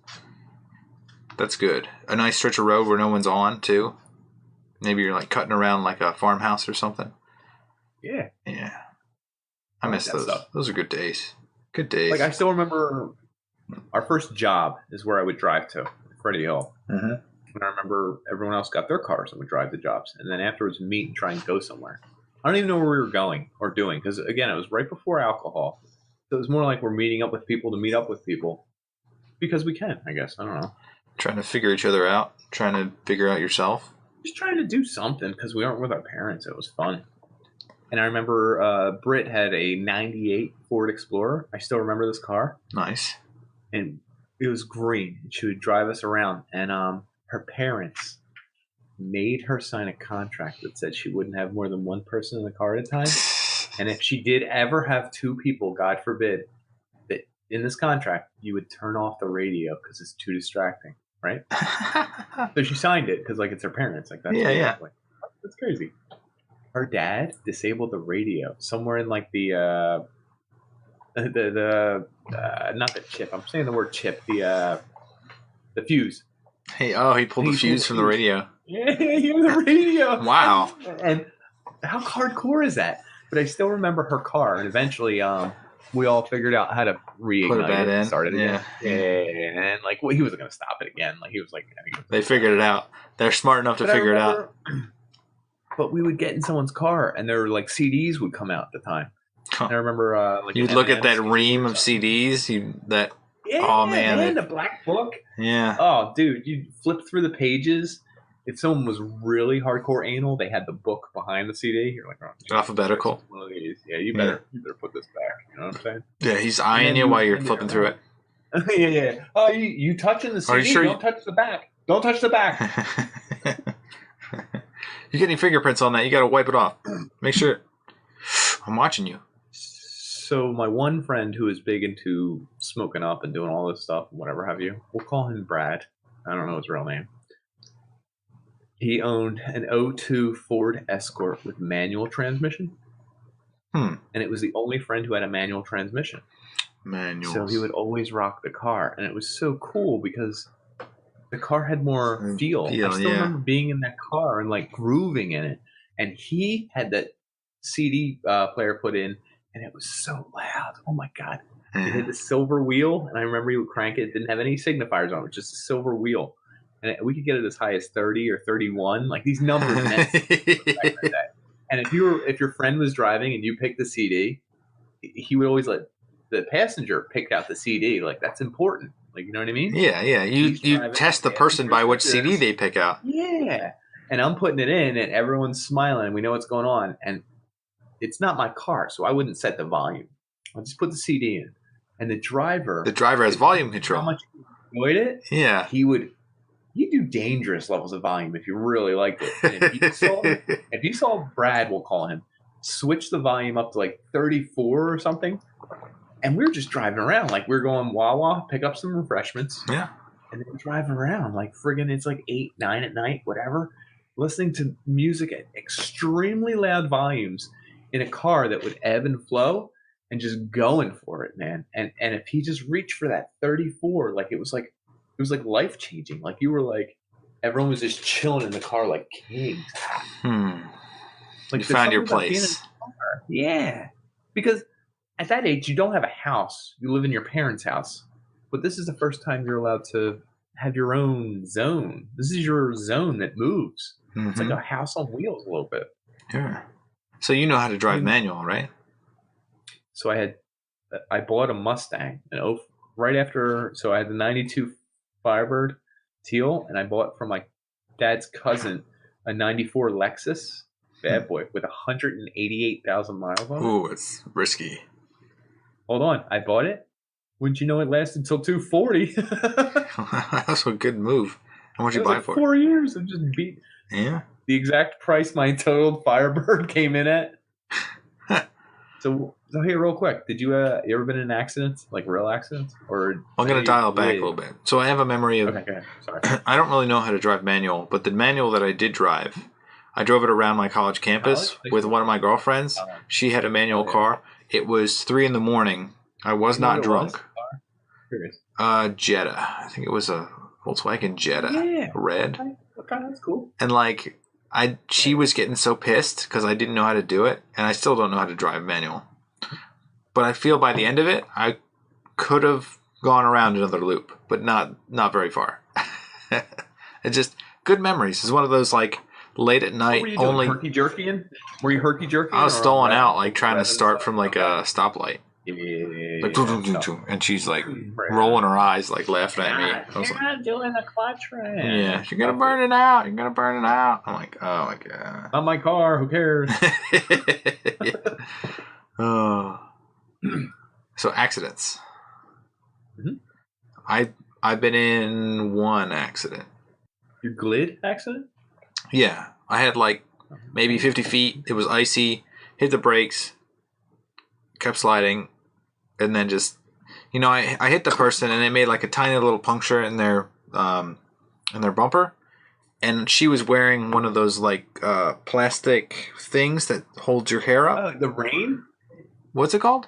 That's good. A nice stretch of road where no one's on too. Maybe you're like cutting around like a farmhouse or something. Yeah. Yeah. I miss those. Stuff. Those are good days. Good days. Like I still remember our first job is where I would drive to, Freddie Hill. Mm-hmm. And I remember everyone else got their cars and would drive to jobs. And then afterwards, meet and try and go somewhere. I don't even know where we were going or doing because, again, it was right before alcohol. So it was more like we're meeting up with people to meet up with people because we can, I guess. I don't know. Trying to figure each other out. Trying to figure out yourself. Just trying to do something because we weren't with our parents. It was fun. And I remember Britt had a 98 Ford Explorer. I still remember this car. Nice. And it was green. And she would drive us around. And her parents made her sign a contract that said she wouldn't have more than one person in the car at a time. And if she did ever have two people, God forbid, that in this contract, you would turn off the radio because it's too distracting, right? So she signed it because, like, it's her parents. Like, that's yeah. Like, that's crazy. Her dad disabled the radio somewhere in, like, the not the chip. I'm saying the word chip. The fuse. He pulled the fuse from the radio. Yeah, he was the radio. Wow. And how hardcore is that? But I still remember her car, and eventually, we all figured out how to reignite it and start it again. Yeah. And like, well, he wasn't going to stop it again. Like, he was like, they figured it out. They're smart enough to figure it out. But we would get in someone's car, and there were like CDs would come out at the time. Huh. And I remember, like, you'd look at that ream of CDs. Oh man, the black book. Yeah. Oh, dude, you flip through the pages. If someone was really hardcore anal, they had the book behind the CD. You're like, oh, alphabetical. One of these. Yeah, you better put this back. You know what I'm saying? Yeah, he's eyeing you while you're flipping through it. Yeah. Oh, you touching the CD? Sure don't touch the back. Don't touch the back. You get any fingerprints on that? You got to wipe it off. Make sure. I'm watching you. So my one friend who is big into smoking up and doing all this stuff and whatever have you, we'll call him Brad. I don't know his real name. He owned an '02 Ford Escort with manual transmission. And it was the only friend who had a manual transmission. Manual. So he would always rock the car. And it was so cool because the car had more feel. I still remember being in that car and like grooving in it. And he had that CD player put in, and it was so loud. Oh my God. It had the silver wheel, and I remember you would crank it. It didn't have any signifiers on it, just a silver wheel. And we could get it as high as 30 or 31. Like, these numbers meant that. And if your friend was driving and you picked the CD, he would always let the passenger pick out the CD. Like, that's important. Like, you know what I mean? Yeah. You test the person by which CD they pick out. Yeah. And I'm putting it in, and everyone's smiling, and we know what's going on. And it's not my car, so I wouldn't set the volume. I'll just put the CD in. And the driver has volume control. How much he enjoyed it? Yeah. He'd do dangerous levels of volume if you really liked it. And if you saw Brad, we'll call him, switch the volume up to like 34 or something, and we were just driving around. Like, we were going Wawa, pick up some refreshments. Yeah. And then driving around like friggin', it's like 8, 9 at night, whatever, listening to music at extremely loud volumes in a car that would ebb and flow and just going for it, man. And if he just reached for that 34, like, it was like life changing. Like, you were like, everyone was just chilling in the car like kings. Like, you found your place. Yeah. Because at that age, you don't have a house. You live in your parents' house. But this is the first time you're allowed to have your own zone. This is your zone that moves. Mm-hmm. It's like a house on wheels a little bit. Yeah. So you know how to drive manual, right? So I bought a Mustang right after. So I had the '92 Firebird teal, and I bought from my dad's cousin a '94 Lexus bad boy with 188,000 miles on it. Ooh, it's risky. Hold on, I bought it. Wouldn't you know it lasted until 240? That's a good move. How much you buy for? 4 years and just beat. Yeah. The exact price my totaled Firebird came in at. So here, real quick, did you ever been in accidents, like real accidents, or? I'm gonna dial back a little bit. So I have a memory of. Okay. Sorry. I don't really know how to drive manual, but the manual that I did drive, I drove it around my college campus with one of my girlfriends. She had a manual car. It was 3 a.m. I was not drunk. Jetta. I think it was a Volkswagen Jetta. Yeah. Red. Okay, that's cool. And like, she was getting so pissed because I didn't know how to do it, and I still don't know how to drive manual. But I feel by the end of it, I could have gone around another loop, but not very far. It's just good memories. It's one of those like late at night. What were you doing? Herky jerking? Were you herky jerking? I was stolen out, like trying to start from like a stoplight. Yeah, and she's like rolling her eyes, like laughing at me. I was You're not doing the clutch right. Yeah, you're gonna burn it out. You're gonna burn it out. I'm like, oh my god. Not my car. Who cares? Oh. So accidents. Mm-hmm. I've been in one accident. Your glid accident? Yeah, I had like maybe 50 feet. It was icy. Hit the brakes. Kept sliding. And then just, I hit the person and it made like a tiny little puncture in their bumper. And she was wearing one of those like plastic things that holds your hair up. The rain? What's it called?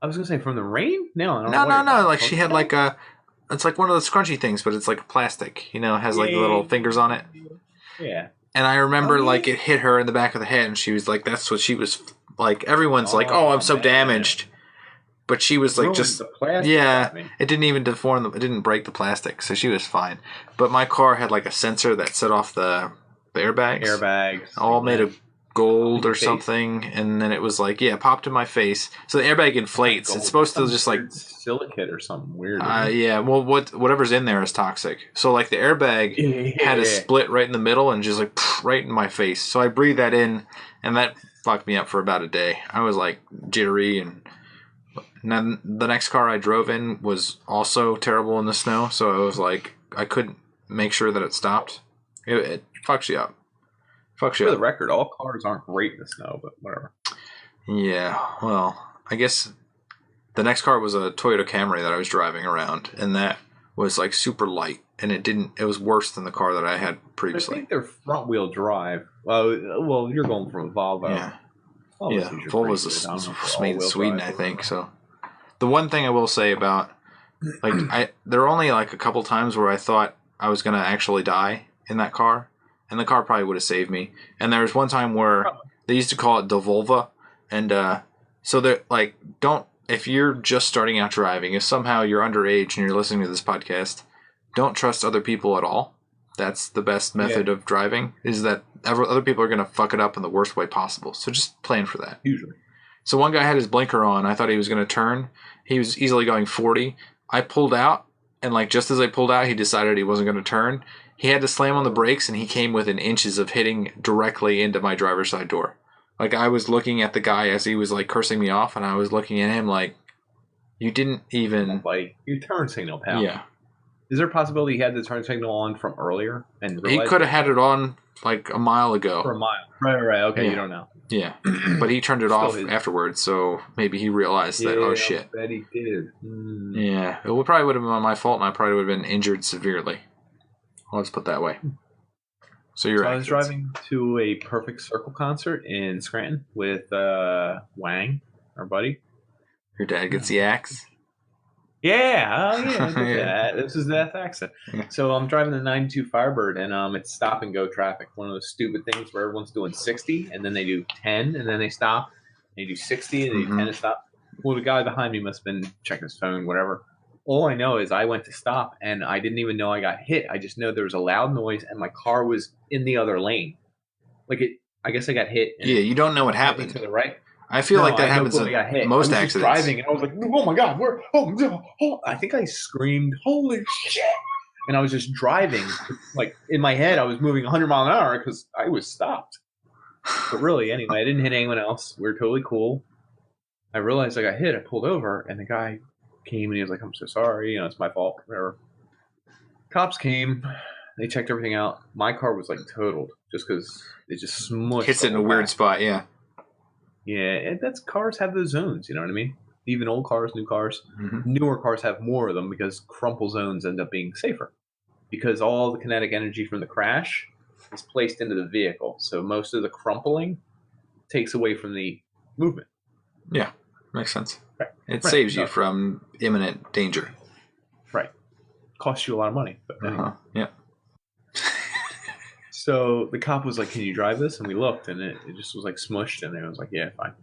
I was gonna say from the rain. No. Like she had like it's like one of those scrunchie things, but it's like plastic. It has like little fingers on it. Yeah. And I remember like it hit her in the back of the head, and she was like, "That's what she was like." Everyone's like, "Oh, I'm so damaged." But she was like, just it didn't even deform it didn't break the plastic, so she was fine. But my car had like a sensor that set off the airbags, all made of gold or something, and then it was like, popped in my face. So the airbag inflates. It's supposed to just like silicate or something weird. Well, whatever's in there is toxic. So like the airbag had a split right in the middle and just like right in my face. So I breathed that in, and that fucked me up for about a day. I was like jittery and then the next car I drove in was also terrible in the snow, so I was like, I couldn't make sure that it stopped. It fucks you up. For the record, all cars aren't great in the snow, but whatever. Yeah, well, I guess the next car was a Toyota Camry that I was driving around, and that was like super light, and it was worse than the car that I had previously. I think they're front wheel drive. Well, you're going from a Volvo. Yeah. Volvo's made in Sweden, I think, so. The one thing I will say about, like, there were only like a couple times where I thought I was going to actually die in that car, and the car probably would have saved me. And there was one time where they used to call it the Volvo, and so they're like, if you're just starting out driving, if somehow you're underage and you're listening to this podcast, don't trust other people at all. That's the best method of driving, is that other people are going to fuck it up in the worst way possible. So just plan for that. Usually. So one guy had his blinker on. I thought he was going to turn. He was easily going 40. I pulled out, and like just as I pulled out, he decided he wasn't going to turn. He had to slam on the brakes, and he came within inches of hitting directly into my driver's side door. Like, I was looking at the guy as he was like cursing me off, and I was looking at him like, you didn't even... Like, your turn signal, pal. Yeah. Is there a possibility he had the turn signal on from earlier? And he could have had it on like a mile ago. For a mile. Right. Okay, yeah. You don't know. Yeah. But he turned it off afterwards, so maybe he realized that, oh shit. I bet he did. Yeah. It probably would have been my fault, and I probably would have been injured severely. Let's put it that way. So I was driving to a Perfect Circle concert in Scranton with Wang, our buddy. Your dad gets the axe? Yeah. This is that accent. So I'm driving the 92 Firebird, and it's stop and go traffic. One of those stupid things where everyone's doing 60, and then they do 10, and then they stop. They do 60, and they do 10 and stop. Well, the guy behind me must have been checking his phone, whatever. All I know is I went to stop, and I didn't even know I got hit. I just know there was a loud noise, and my car was in the other lane. I guess I got hit. Yeah, you don't know what happened. To the right. I feel like that happens in most accidents. I was driving, and I was like, oh my God, I think I screamed, holy shit. And I was just driving. Like, in my head, I was moving 100 miles an hour because I was stopped. But really, anyway, I didn't hit anyone else. We were totally cool. I realized I got hit. I pulled over, and the guy came, and he was like, I'm so sorry. It's my fault. Whatever. Cops came. They checked everything out. My car was, like, totaled just because it just smushed. Hits it in a weird spot, yeah. Yeah, cars have those zones, you know what I mean? Even old cars, new cars. Mm-hmm. Newer cars have more of them because crumple zones end up being safer. Because all the kinetic energy from the crash is placed into the vehicle. So most of the crumpling takes away from the movement. Yeah, makes sense. Right. It saves you from imminent danger. Right. Costs you a lot of money. But anyway. Yeah. So the cop was like, can you drive this? And we looked, and it just was like smushed, and I was like, yeah, fine.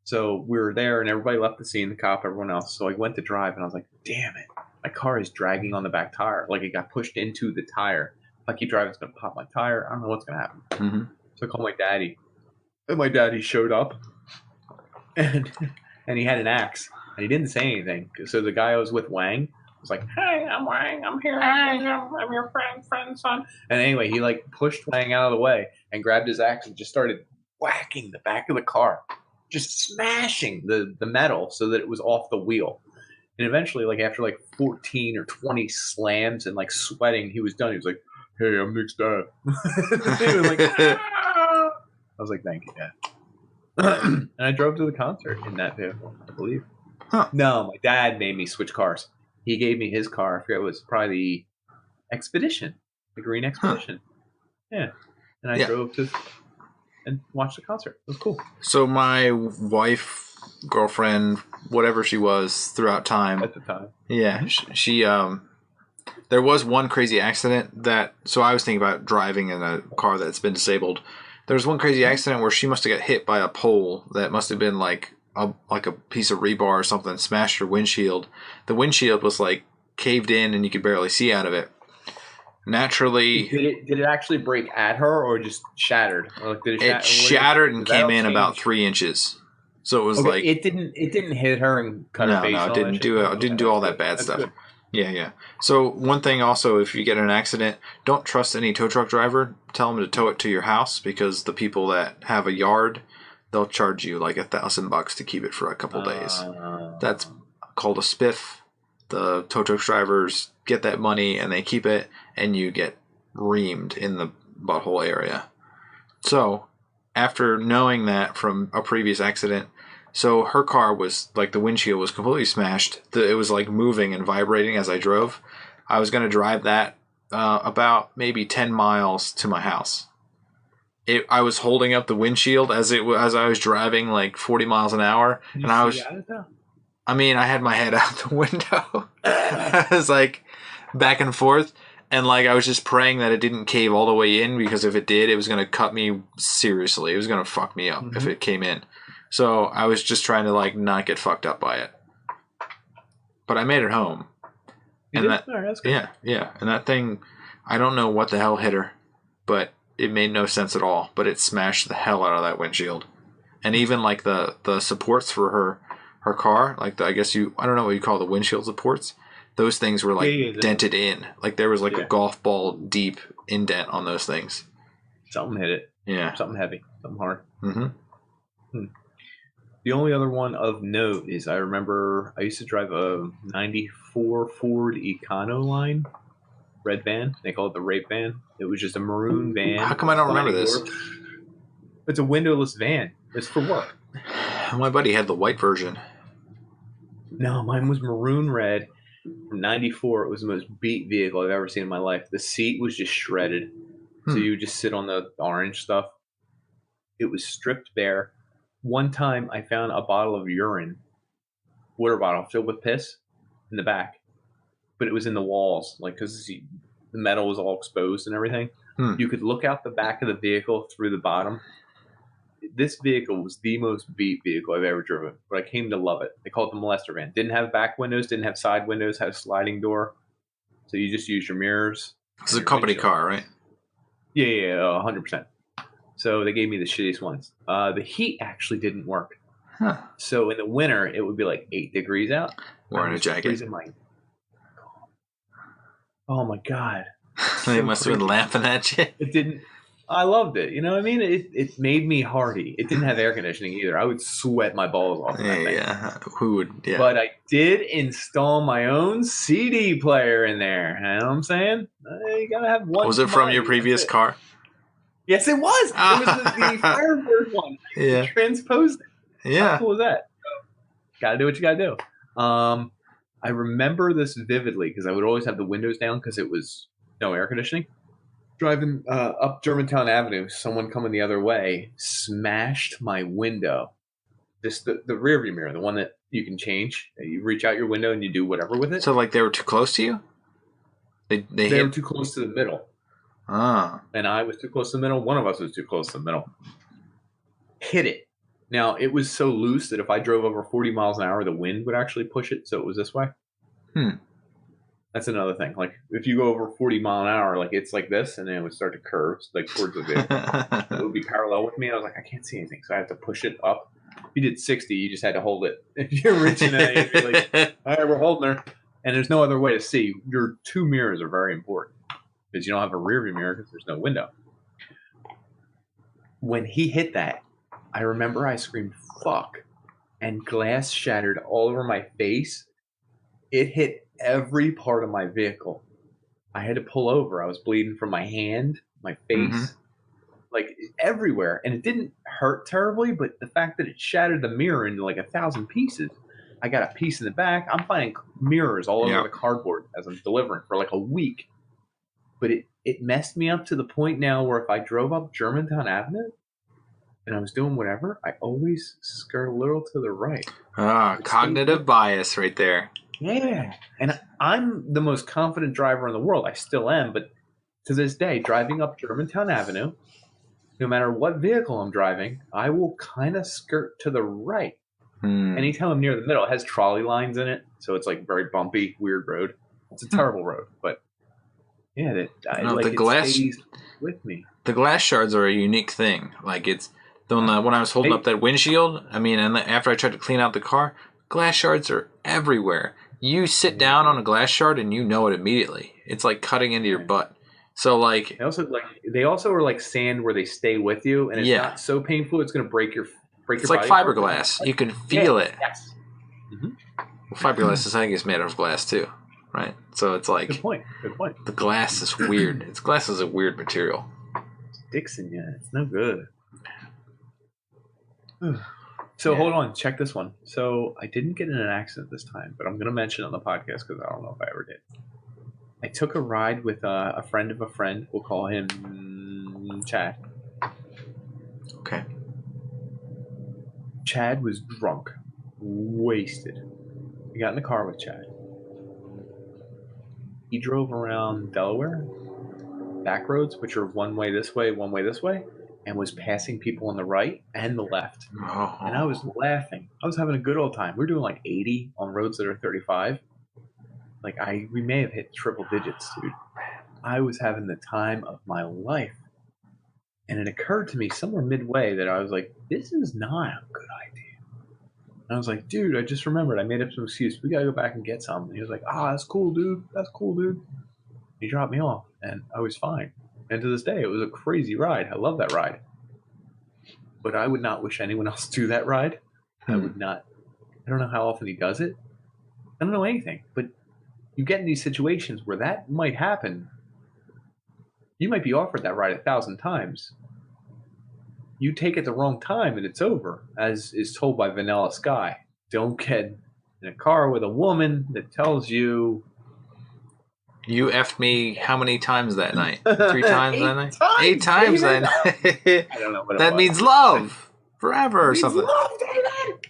So we were there, and everybody left the scene, the cop, everyone else. So I went to drive, and I was like, damn it. My car is dragging on the back tire. Like, it got pushed into the tire. If I keep driving, it's going to pop my tire. I don't know what's going to happen. Mm-hmm. So I called my daddy. And my daddy showed up. And he had an axe. And he didn't say anything. So the guy I was with, Wang, was like, "Hey, I'm Wang. I'm here. I'm your friend, son." And anyway, he like pushed Wang out of the way and grabbed his axe and just started whacking the back of the car, just smashing the metal so that it was off the wheel. And eventually, like after like 14 or 20 slams and like sweating, he was done. He was like, "Hey, I'm Nick's dad." He was like, "Ah!" I was like, "Thank you, Dad." And I drove to the concert in that vehicle, I believe. Huh. No, my dad made me switch cars. He gave me his car. I forget, it was probably the Expedition, the green Expedition. Huh. Yeah. And I drove to and watched the concert. It was cool. So my wife, girlfriend, whatever she was throughout time. At the time. Yeah. She there was one crazy accident that, so I was thinking about driving in a car that's been disabled. There was one crazy accident where she must have got hit by a pole that must have been like a piece of rebar or something, smashed her windshield. The windshield was like caved in and you could barely see out of it. Naturally, did it actually break at her or just shattered? Or like, it shattered and came in about 3 inches. So it was like it didn't hit her and cut her face. No, it didn't do it. Didn't do all that bad stuff. Good. Yeah. So one thing also, if you get in an accident, don't trust any tow truck driver. Tell them to tow it to your house, because the people that have a yard, they'll charge you like $1,000 to keep it for a couple days. That's called a spiff. The tow truck drivers get that money and they keep it, and you get reamed in the butthole area. So after knowing that from a previous accident, so her car was like, the windshield was completely smashed. It was like moving and vibrating as I drove. I was going to drive that about maybe 10 miles to my house. I was holding up the windshield as I was driving like 40 miles an hour, and I was. I mean, I had my head out the window. I was like back and forth, and like I was just praying that it didn't cave all the way in, because if it did, it was going to cut me seriously. It was going to fuck me up if it came in. So I was just trying to like not get fucked up by it. But I made it home. And that, that's good. Yeah. And that thing, I don't know what the hell hit her, but it made no sense at all. But it smashed the hell out of that windshield. And even like the supports for her car, like I don't know what you call the windshield supports. Those things were like dented in. Like there was like a golf ball deep indent on those things. Something hit it. Yeah. Something heavy. Something hard. The only other one of note is I remember I used to drive a 94 Ford Econoline red van. They call it the rape van. It was just a maroon van. How come I don't remember this? It's a windowless van. It's for work. My buddy had the white version. No, mine was maroon red. From 94, it was the most beat vehicle I've ever seen in my life. The seat was just shredded. So you would just sit on the orange stuff. It was stripped bare. One time I found a bottle of urine, water bottle filled with piss in the back, but it was in the walls, like because the metal was all exposed and everything. You could look out the back of the vehicle through the bottom. This vehicle was the most beat vehicle I've ever driven, but I came to love it. They call it the molester van. Didn't have back windows, didn't have side windows, had a sliding door, so you just use your mirrors. It's a company car, right? Yeah, 100%. So they gave me the shittiest ones. The heat actually didn't work. So in the winter, it would be like 8 degrees out. Wearing a jacket. Oh my God. They must have been laughing at you. It didn't. I loved it. You know what I mean? It made me hardy. It didn't have air conditioning either. I would sweat my balls off. Yeah. Who would? Yeah. But I did install my own CD player in there. You know what I'm saying? You gotta have one. Was it from your previous car? Yes, it was. It was the Firebird one. Yeah. Transposed it. Yeah. How cool was that? Gotta do what you gotta do. I remember this vividly because I would always have the windows down because it was no air conditioning. Driving up Germantown Avenue, someone coming the other way smashed my window. Just the rear view mirror, the one that you can change. You reach out your window and you do whatever with it. So like they were too close to you? They were too close to the middle. Ah. And I was too close to the middle. One of us was too close to the middle. Hit it. Now, it was so loose that if I drove over 40 miles an hour, the wind would actually push it. So it was this way. That's another thing. Like if you go over 40 mile an hour, like it's like this, and then it would start to curve like towards the vehicle. It would be parallel with me. I was like, I can't see anything, so I have to push it up. If you did 60, you just had to hold it. If you're reaching it, you'd be like, all right, we're holding her. And there's no other way to see. Your two mirrors are very important because you don't have a rear view mirror because there's no window. When he hit that, I remember I screamed, fuck, and glass shattered all over my face. It hit every part of my vehicle. I had to pull over. I was bleeding from my hand, my face, like everywhere. And it didn't hurt terribly, but the fact that it shattered the mirror into like 1,000 pieces. I got a piece in the back. I'm finding mirrors all over the cardboard as I'm delivering for like a week. But it messed me up to the point now where if I drove up Germantown Avenue and I was doing whatever, I always skirt a little to the right. Cognitive bias right there. Yeah. And I'm the most confident driver in the world. I still am. But to this day, driving up Germantown Avenue, no matter what vehicle I'm driving, I will kind of skirt to the right. Anytime I'm near the middle, it has trolley lines in it. So it's like very bumpy, weird road. It's a terrible road. But yeah, it stays with me. The glass shards are a unique thing. Like it's when I was holding up that windshield, I mean, and after I tried to clean out the car, glass shards are everywhere. You sit down on a glass shard and you know it immediately. It's like cutting into your butt. So like they also are like sand where they stay with you, and it's not so painful. It's going to break your It's like fiberglass. You can feel it. Yes. Mm-hmm. Well, fiberglass is, I think, made out of glass too, right? So it's like good point. The glass is weird. Glass is a weird material. Dixon, it's no good. So hold on, check this one. So I didn't get in an accident this time, but I'm going to mention it on the podcast because I don't know if I ever did. I took a ride with a friend of a friend. We'll call him Chad. Okay. Chad was drunk, wasted. We got in the car with Chad. He drove around Delaware, back roads, which are one way this way, and was passing people on the right and the left. Oh. And I was laughing. I was having a good old time. We're doing like 80 on roads that are 35. Like we may have hit triple digits, dude. I was having the time of my life. And it occurred to me somewhere midway that I was like, this is not a good idea. And I was like, dude, I just remembered. I made up some excuse. We got to go back and get some. And he was like, that's cool, dude. That's cool, dude. He dropped me off, and I was fine. And to this day, it was a crazy ride. I love that ride. But I would not wish anyone else to do that ride. I would not. I don't know how often he does it. I don't know anything. But you get in these situations where that might happen. You might be offered that ride 1,000 times. You take it the wrong time and it's over, as is told by Vanilla Sky. Don't get in a car with a woman that tells you... You effed me how many times that night? 3 times that night? 8 times that night. I don't know what that means love. Forever or something. Love, David!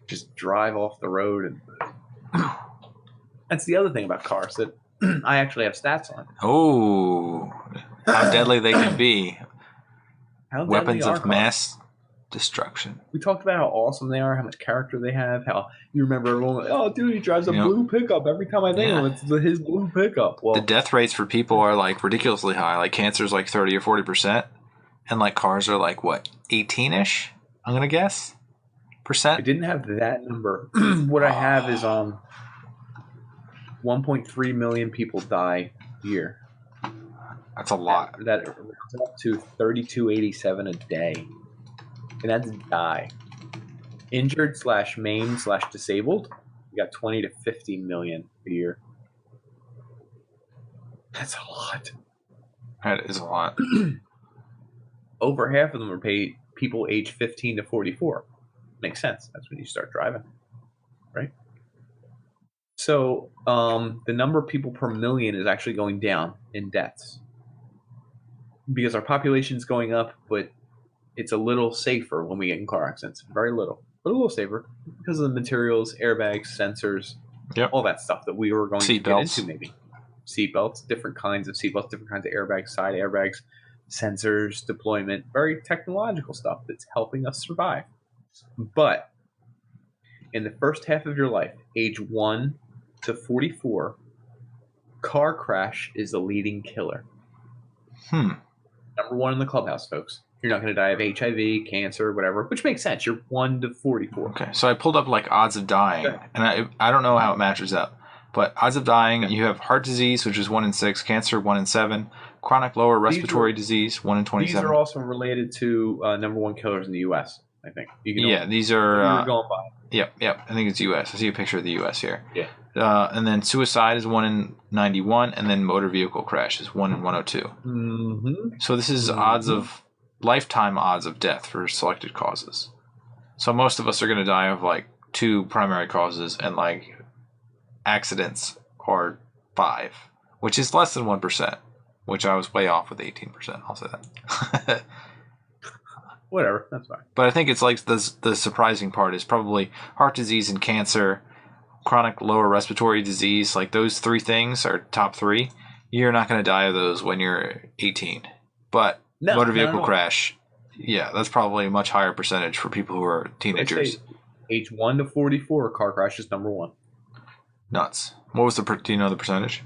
Just drive off the road. And that's the other thing about cars that I actually have stats on. Oh, how deadly they can be. Weapons of mass destruction. We talked about how awesome they are, how much character they have, how you remember everyone like, oh, dude, he drives a blue pickup. Every time I think of him, it's his blue pickup. Well, the death rates for people are like ridiculously high. Like cancer's like 30 or 40%. And like cars are like, what, 18-ish? I'm going to guess? Percent? I didn't have that number. What I have is 1.3 million people die a year. That's a lot. That runs up to 3287 a day. And that's die. Injured / maimed / disabled, you got 20 to 50 million a year. That's a lot. That is a lot. Over half of them are paid people age 15 to 44. Makes sense. That's when you start driving, right? So the number of people per million is actually going down in deaths because our population is going up, but it's a little safer when we get in car accidents. Very little, but a little safer because of the materials, airbags, sensors, all that stuff that we were going to get into maybe. Seatbelts, different kinds of seatbelts, different kinds of airbags, side airbags, sensors, deployment, very technological stuff that's helping us survive. But in the first half of your life, age 1 to 44, car crash is the leading killer. Number 1 in the clubhouse, folks. You're not going to die of HIV, cancer, whatever, which makes sense. You're 1 to 44. Okay, so I pulled up like odds of dying, and I don't know how it matches up, but odds of dying, you have heart disease, which is 1 in 6, cancer 1 in 7, chronic lower respiratory disease 1 in 27. These are also related to number 1 killers in the U.S., I think. These are. You're going by. Yep. I think it's U.S. I see a picture of the U.S. here. Yeah. And then suicide is 1 in 91, and then motor vehicle crash is 1 in 102. Mm-hmm. So this is lifetime odds of death for selected causes. So most of us are going to die of like 2 primary causes, and like accidents are 5, which is less than 1%, which I was way off with 18%. I'll say that. Whatever, that's fine. But I think it's like the surprising part is probably heart disease and cancer, chronic lower respiratory disease. Like those 3 things are top 3. You're not going to die of those when you're 18. But motor vehicle crash, that's probably a much higher percentage for people who are teenagers. Age 1 to 44, car crash is number 1. Nuts. What was do you know the percentage?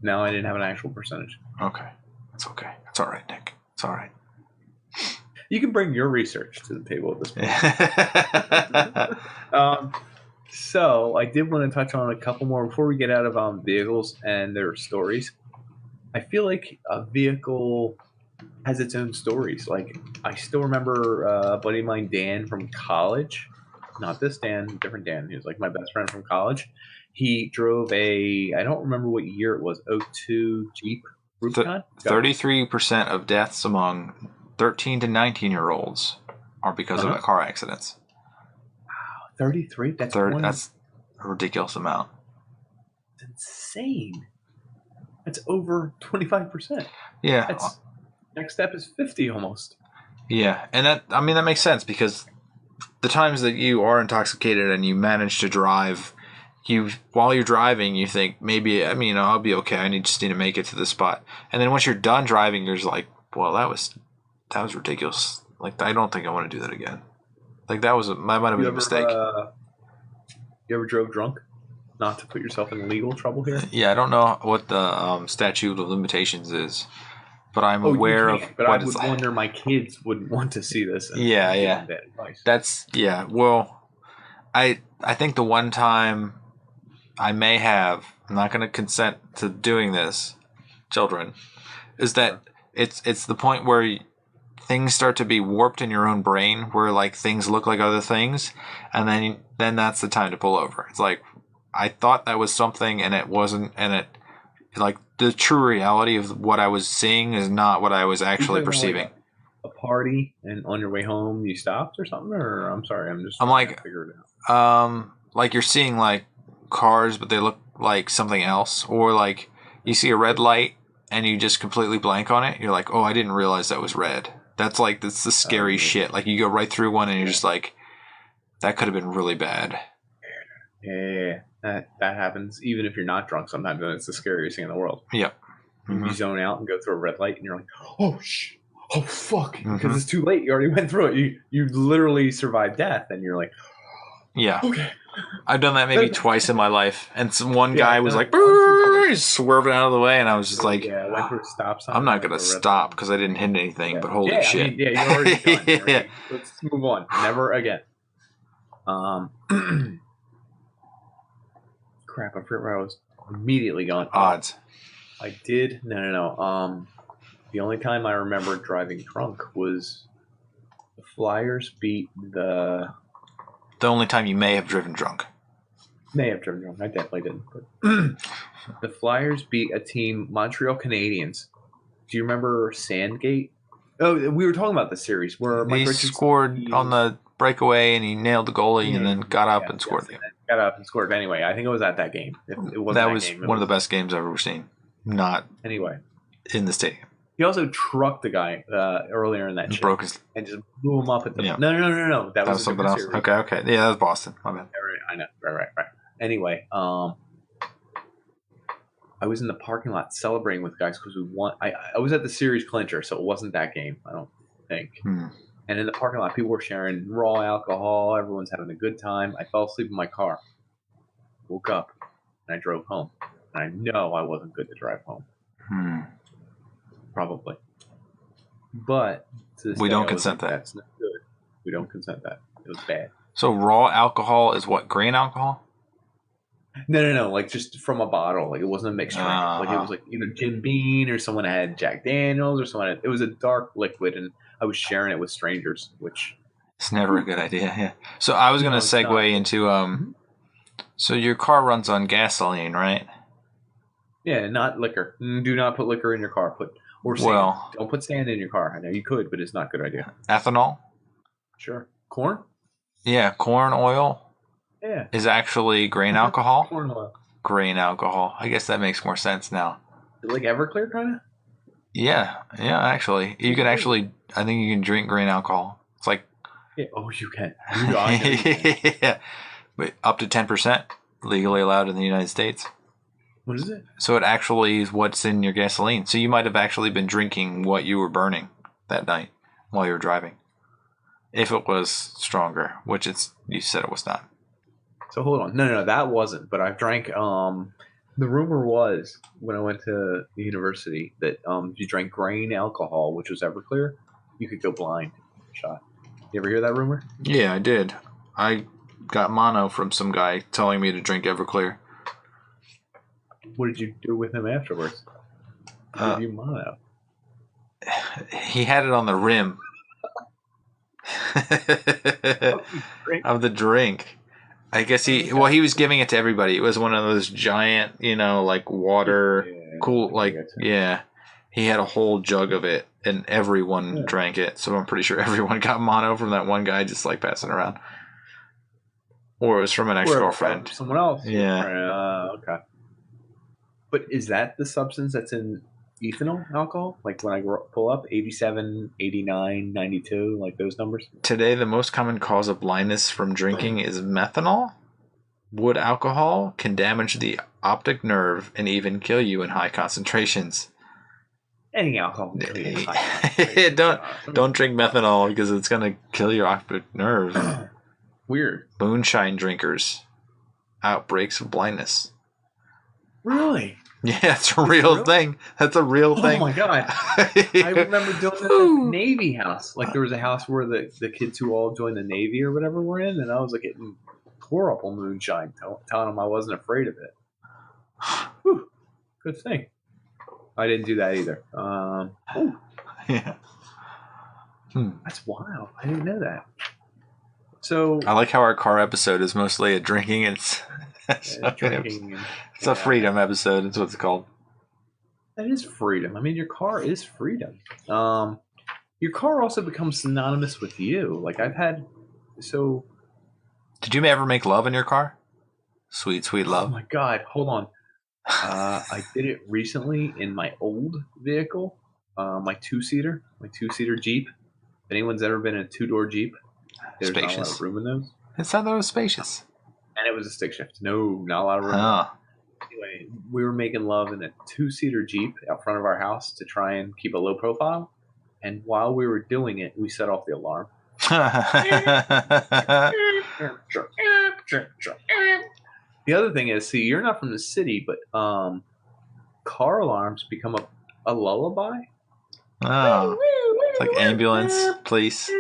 No, I didn't have an actual percentage. Okay. That's okay. It's all right, Nick. It's all right. You can bring your research to the table at this point. So I did want to touch on a couple more before we get out of vehicles and their stories. I feel like a vehicle has its own stories. Like I still remember a buddy of mine, Dan, from college. Not this Dan, different Dan. He was like my best friend from college. He drove I don't remember what year it was, 02 Jeep Rubicon. 33% of deaths among 13 to 19-year-olds are because of car accidents. Wow, 33? That's a ridiculous amount. It's insane. That's over 25%. Yeah. Next step is 50 almost. Yeah, and that makes sense because the times that you are intoxicated and you manage to drive, while you're driving, you think maybe I'll be okay. I just need to make it to the spot, and then once you're done driving, you're just like, well, that was ridiculous. Like I don't think I want to do that again. Like that might have been a mistake. You ever drove drunk? Not to put yourself in legal trouble here. Yeah, I don't know what the statute of limitations is, but I'm aware of. But I would wonder my kids would want to see this. Yeah. That advice. That's Well, I think the one time I may have, I'm not going to consent to doing this, children, is that it's the point where things start to be warped in your own brain, where like things look like other things, and then that's the time to pull over. It's like I thought that was something, and it wasn't, and it like the true reality of what I was seeing is not what I was actually perceiving. Like a party, and on your way home you stopped or something, or I'm sorry, I'm like to figure it out. Like you're seeing like cars, but they look like something else, or like you see a red light and you just completely blank on it. You're like, oh, I didn't realize that was red. That's the scary shit. Like you go right through one and you're just like, that could have been really bad. Yeah, that happens. Even if you're not drunk, sometimes it's the scariest thing in the world. Yep. Mm-hmm. You zone out and go through a red light, and you're like, oh fuck, because it's too late. You already went through it. You literally survived death, and you're like, yeah. Okay. I've done that maybe twice in my life, and one guy was like, he's swerving out of the way, and I was just like, I went through a stop sign. I'm not gonna stop because I didn't hit anything, but holy shit. You already done it, right? Let's move on. Never again. Crap, I forgot where I was immediately going. Odds. I did. No. The only time I remember driving drunk was the Flyers beat the only time you may have driven drunk. May have driven drunk. I definitely didn't. But the Flyers beat a team, Montreal Canadiens. Do you remember Sandgate? Oh, we were talking about the series where he scored on the breakaway and he nailed the goalie and then got up and scored. Got up and scored. Anyway, I think it was at that game. It wasn't that was game, one of the best games I've ever seen. Not in the stadium. He also trucked the guy earlier in that broke his and just blew him up at the. Yeah. No. That was something else. Series. Okay. Yeah, that was Boston. My bad. I know. Right. Anyway, I was in the parking lot celebrating with guys because we won. I was at the series clincher, so it wasn't that game. I don't think. And in the parking lot, people were sharing raw alcohol. Everyone's having a good time. I fell asleep in my car. Woke up and I drove home. I know I wasn't good to drive home. Probably. But we don't consent that. That's not good. We don't consent that. It was bad. So raw alcohol is what? Grain alcohol? No. Like just from a bottle. Like it wasn't a mixed drink. Like it was like either Jim Beam or someone had Jack Daniels or someone had, it was a dark liquid, and I was sharing it with strangers, which it's never a good idea. Yeah. So I was going to segue into so your car runs on gasoline, right? Yeah, not liquor. Do not put liquor in your car. Sand. Don't put sand in your car. I know you could, but it's not a good idea. Ethanol? Sure. Corn? Yeah, corn oil. Yeah. Is actually grain alcohol. Corn oil. Grain alcohol. I guess that makes more sense now. Like Everclear, kind of? Yeah. Actually, you can actually. I think you can drink grain alcohol. It's like. Yeah. Oh, you can. You can. Yeah, but up to 10% legally allowed in the United States. What is it? So it actually is what's in your gasoline. So you might have actually been drinking what you were burning that night while you were driving. If it was stronger, which you said it was not. So hold on. No, that wasn't. But I drank. The rumor was when I went to the university that if you drank grain alcohol, which was Everclear, you could go blind. Shot. You ever hear that rumor? Yeah, I did. I got mono from some guy telling me to drink Everclear. What did you do with him afterwards? Give you mono. He had it on the rim of the drink. I guess he was giving it to everybody. It was one of those giant, like water, cool, like, yeah. He had a whole jug of it, and everyone drank it. So I'm pretty sure everyone got mono from that one guy just, like, passing around. Or it was from an ex-girlfriend. Someone else. Yeah. Okay. But is that the substance that's in ethanol alcohol? Like when I pull up 87, 89, 92, like those numbers? Today, the most common cause of blindness from drinking is methanol. Wood alcohol can damage the optic nerve and even kill you in high concentrations. Any alcohol can kill you in high concentrations. Don't drink methanol because it's going to kill your optic nerve. Weird. Moonshine drinkers. Outbreaks of blindness. Really? Yeah, it's a real thing. That's a real thing. Oh my god! I remember doing that at the Navy house. Like there was a house where the kids who all joined the Navy or whatever were in, and I was like getting horrible moonshine, telling them I wasn't afraid of it. Whew, good thing. I didn't do that either. Yeah. That's wild. I didn't know that. So I like how our car episode is mostly a drinking and drinking. It's a freedom episode. That's what it's called. That is freedom. I mean, your car is freedom. Your car also becomes synonymous with you. Like I've had. So. Did you ever make love in your car? Sweet, sweet love. Oh my god! Hold on. I did it recently in my old vehicle, my two-seater Jeep. If anyone's ever been in a two-door Jeep, there's not a lot of room in those. It sounded was spacious. And it was a stick shift. No, not a lot of room. Anyway, we were making love in a two-seater Jeep out front of our house to try and keep a low profile. And while we were doing it, we set off the alarm. The other thing is, see, you're not from the city, but car alarms become a lullaby. Oh, it's like ambulance, police.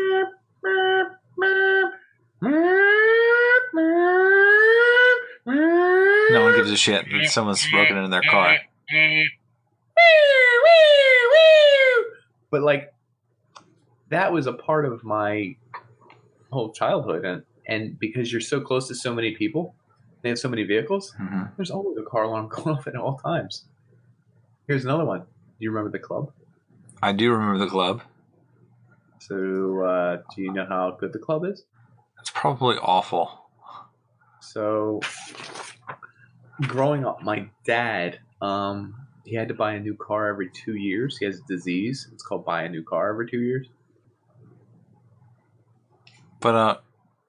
No one gives a shit that someone's broken into their car. But like, that was a part of my whole childhood, and because you're so close to so many people, they have so many vehicles. Mm-hmm. There's always a car alarm going off at all times. Here's another one. Do you remember the club? I do remember the club. So, do you know how good the club is? It's probably awful. So, growing up, my dad, he had to buy a new car every 2 years. He has a disease. It's called buy a new car every 2 years. But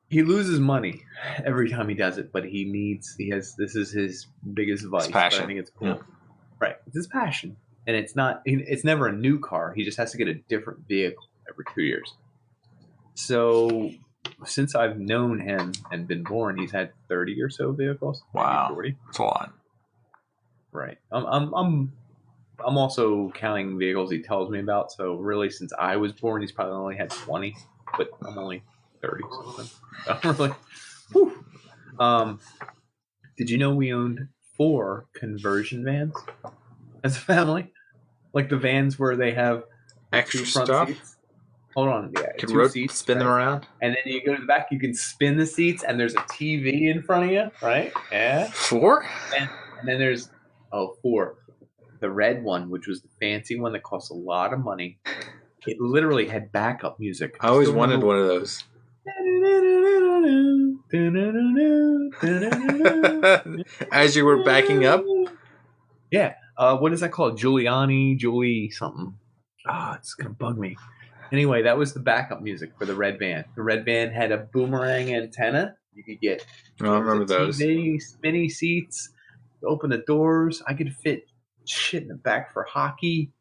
he loses money every time he does it, but this is his biggest vice. His passion. But I think it's cool. Yeah. Right. It's his passion. And it's never a new car. He just has to get a different vehicle every 2 years. So since I've known him and been born, he's had 30 or so vehicles. Wow. 40. That's a lot. Right. I'm also counting vehicles he tells me about. So really, since I was born, he's probably only had 20, but I'm only 30 something. I'm really. Whew. Did you know we owned 4 conversion vans as a family? Like the vans where they have the Extra 2 front stuff. seats. Hold on, yeah, Can 2 seats. spin them around? And then you go to the back, you can spin the seats, and there's a TV in front of you, right? Yeah. 4? And then there's 4. The red one, which was the fancy one that cost a lot of money. It literally had backup music. I always wanted one of those. As you were backing up? Yeah. What is that called? Julie something. It's going to bug me. Anyway, that was the backup music for the red van. The red van had a boomerang antenna. You could get I remember those. TV, spinny seats, open the doors. I could fit shit in the back for hockey.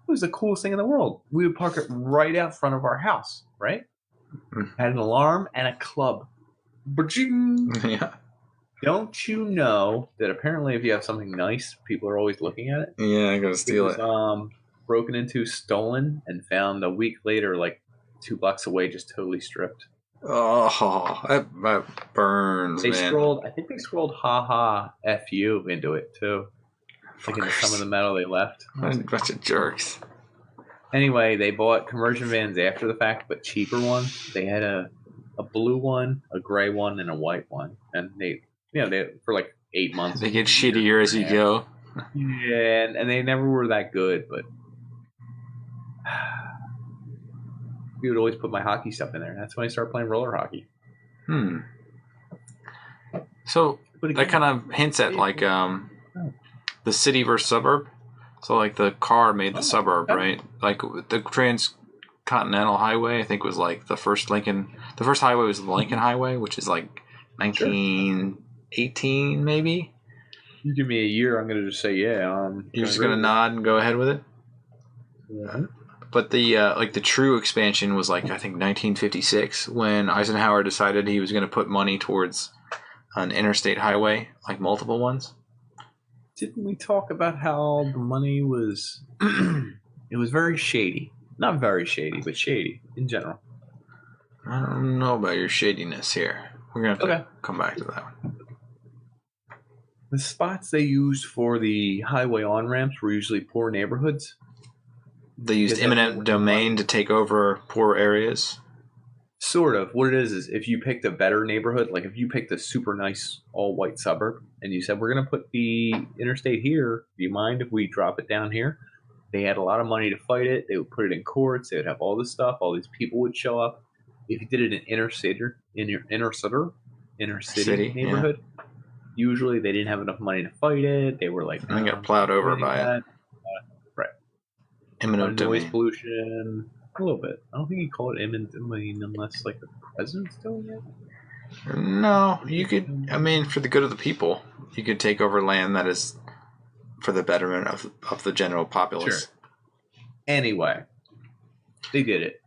It was the coolest thing in the world. We would park it right out front of our house, right? Had an alarm and a club. Yeah. Don't you know that apparently if you have something nice, people are always looking at it? Yeah, I'm going to steal it. Broken into, stolen, and found a week later, like 2 blocks away, just totally stripped. Oh, that burns, I think they scrolled "ha ha f you" into it too. Like into some of the metal they left. A bunch of jerks. Anyway, they bought conversion vans after the fact, but cheaper ones. They had a blue one, a gray one, and a white one, and they for like 8 months. They get shittier as you go. Yeah, and they never were that good, but we would always put my hockey stuff in there. That's when I started playing roller hockey. So that kind of hints at like the city versus suburb. So like the car made the suburb, right? Like the Transcontinental Highway, I think was like the first Lincoln. The first highway was the Lincoln Highway, which is like 1918 maybe. You give me a year, I'm gonna just say yeah. You're just gonna nod and go ahead with it. Yeah. But the like the true expansion was like I think 1956 when Eisenhower decided he was going to put money towards an interstate highway, like multiple ones. Didn't we talk about how the money was? It was very shady. Not very shady, but shady in general. I don't know about your shadiness here. We're gonna have to come back to that one. The spots they used for the highway on-ramps were usually poor neighborhoods. They used eminent domain to take over poor areas? Sort of. What it is if you picked a better neighborhood, like if you picked a super nice all-white suburb, and you said, we're going to put the interstate here, do you mind if we drop it down here? They had a lot of money to fight it. They would put it in courts. They would have all this stuff. All these people would show up. If you did it in inner city neighborhood, usually they didn't have enough money to fight it. They were like, I got plowed over by it. Right. Eminent domain. Noise pollution, a little bit. I don't think you call it eminent domain unless like the president's doing it. No, you could. I mean, for the good of the people, you could take over land that is for the betterment of the general populace. Sure. Anyway, they did it.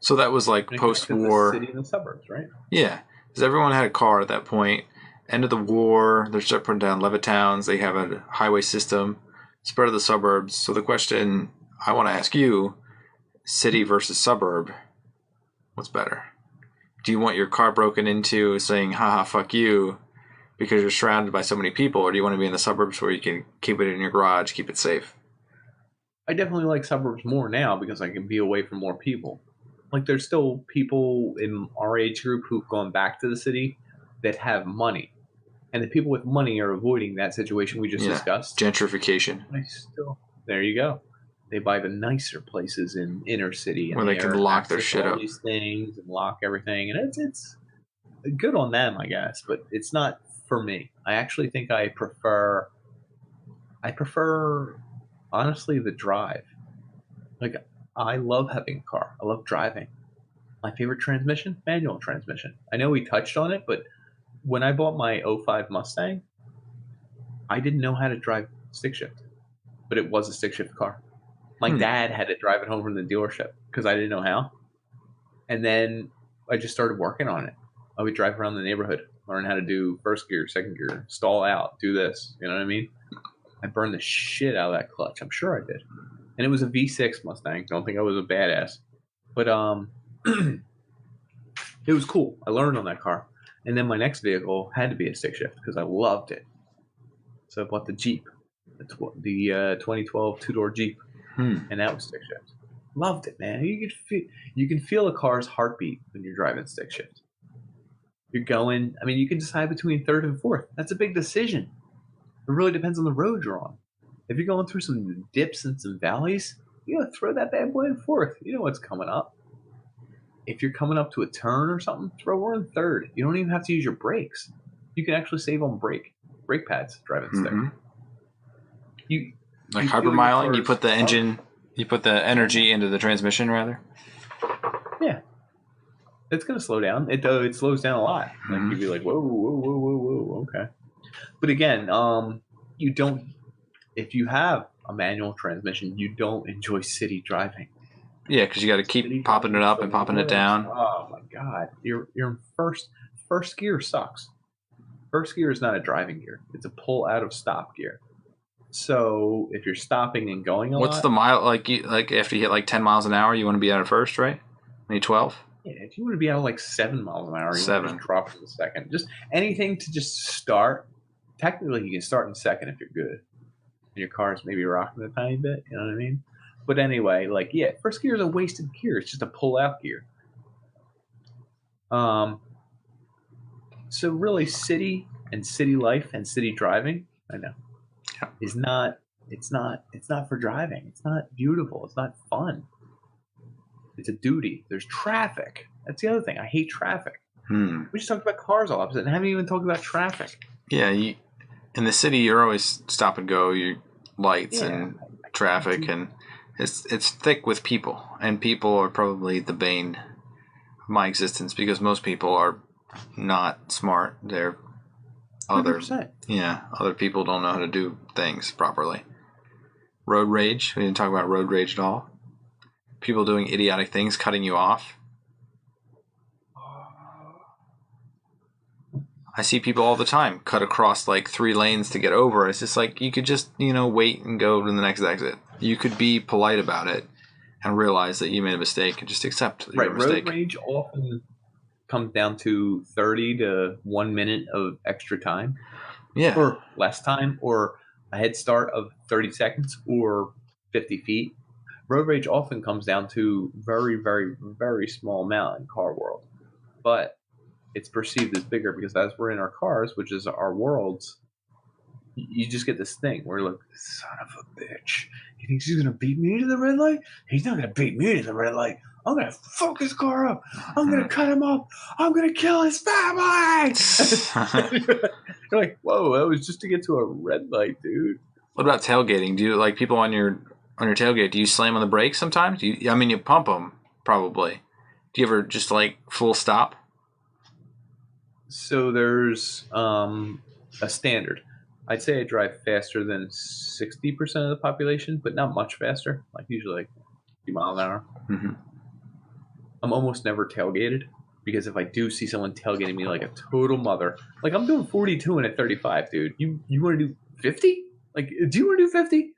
So that was like post-war. The city and the suburbs, right? Yeah, because everyone had a car at that point. End of the war, they're starting putting down Levittowns. They have a highway system, spread of the suburbs. So the question I want to ask you, city versus suburb, what's better? Do you want your car broken into saying, haha, fuck you, because you're surrounded by so many people, or do you want to be in the suburbs where you can keep it in your garage, keep it safe? I definitely like suburbs more now because I can be away from more people. Like, there's still people in our age group who've gone back to the city that have money. And the people with money are avoiding that situation we just discussed. Gentrification. There you go. They buy the nicer places in inner city. Where they can lock their shit up. These things and lock everything. And it's good on them, I guess. But it's not for me. I actually think I prefer, honestly, the drive. Like, I love having a car. I love driving. My favorite transmission? Manual transmission. I know we touched on it, but when I bought my 05 Mustang, I didn't know how to drive stick shift. But it was a stick shift car. My dad had to drive it home from the dealership because I didn't know how. And then I just started working on it. I would drive around the neighborhood, learn how to do first gear, second gear, stall out, do this. You know what I mean? I burned the shit out of that clutch. I'm sure I did. And it was a V6 Mustang. Don't think I was a badass. But it was cool. I learned on that car. And then my next vehicle had to be a stick shift because I loved it. So I bought the Jeep, the 2012 two-door Jeep, and that was stick shift. Loved it, man. You can feel a car's heartbeat when you're driving stick shift. You're going. I mean, you can decide between third and fourth. That's a big decision. It really depends on the road you're on. If you're going through some dips and some valleys, you gotta throw that bad boy in fourth. You know what's coming up. If you're coming up to a turn or something, throw her in third. You don't even have to use your brakes. You can actually save on brake pads driving stick. You hypermiling. You put the engine. You put the energy into the transmission, rather. Yeah, it's gonna slow down. It slows down a lot. Like you'd be like, whoa, whoa, whoa, whoa, whoa. Okay, but again, you don't. If you have a manual transmission, you don't enjoy city driving. Yeah, because you got to keep popping it up and popping it down. Oh my god, you're in first gear sucks. First gear is not a driving gear; it's a pull out of stop gear. So if you're stopping and going what's the mile like? Like after you hit like 10 miles an hour, you want to be out of first, right? Maybe 12. Yeah, if you want to be out of like 7 miles an hour, you want to just drop it in second. Just anything to just start. Technically, you can start in second if you're good. And your car's maybe rocking a tiny bit. You know what I mean? But anyway, like first gear is a wasted gear. It's just a pull-out gear. So really, city and city life and city driving, I know, is not. It's not for driving. It's not beautiful. It's not fun. It's a duty. There's traffic. That's the other thing. I hate traffic. We just talked about cars all opposite and haven't even talked about traffic. Yeah, in the city, you're always stop and go. You lights and traffic, and it's thick with people, and people are probably the bane of my existence because most people are not smart. They're other 100%. Other people don't know how to do things properly. Road rage. We didn't talk about road rage at all. People doing idiotic things, cutting you off. I see people all the time cut across like 3 lanes to get over. It's just like you could just, wait and go to the next exit. You could be polite about it and realize that you made a mistake and just accept your mistake. Road rage often comes down to 30 to 1 minute of extra time. Yeah. Or less time, or a head start of 30 seconds or 50 feet. Road rage often comes down to very, very, very small amount in car world. But it's perceived as bigger because as we're in our cars, which is our worlds, you just get this thing where you're like, son of a bitch. He thinks he's going to beat me to the red light? He's not going to beat me to the red light. I'm going to fuck his car up. I'm going to cut him up. I'm going to kill his family. You're like, whoa, that was just to get to a red light, dude. What about tailgating? Do you, like, people on your tailgate, do you slam on the brakes sometimes? You pump them, probably. Do you ever just, like, full stop? So there's a standard. I'd say I drive faster than 60% of the population, but not much faster. Like usually like 50 miles an hour. Mm-hmm. I'm almost never tailgated because if I do see someone tailgating me like a total mother, like I'm doing 42 and at 35, dude. You want to do 50? Like, do you want to do 50?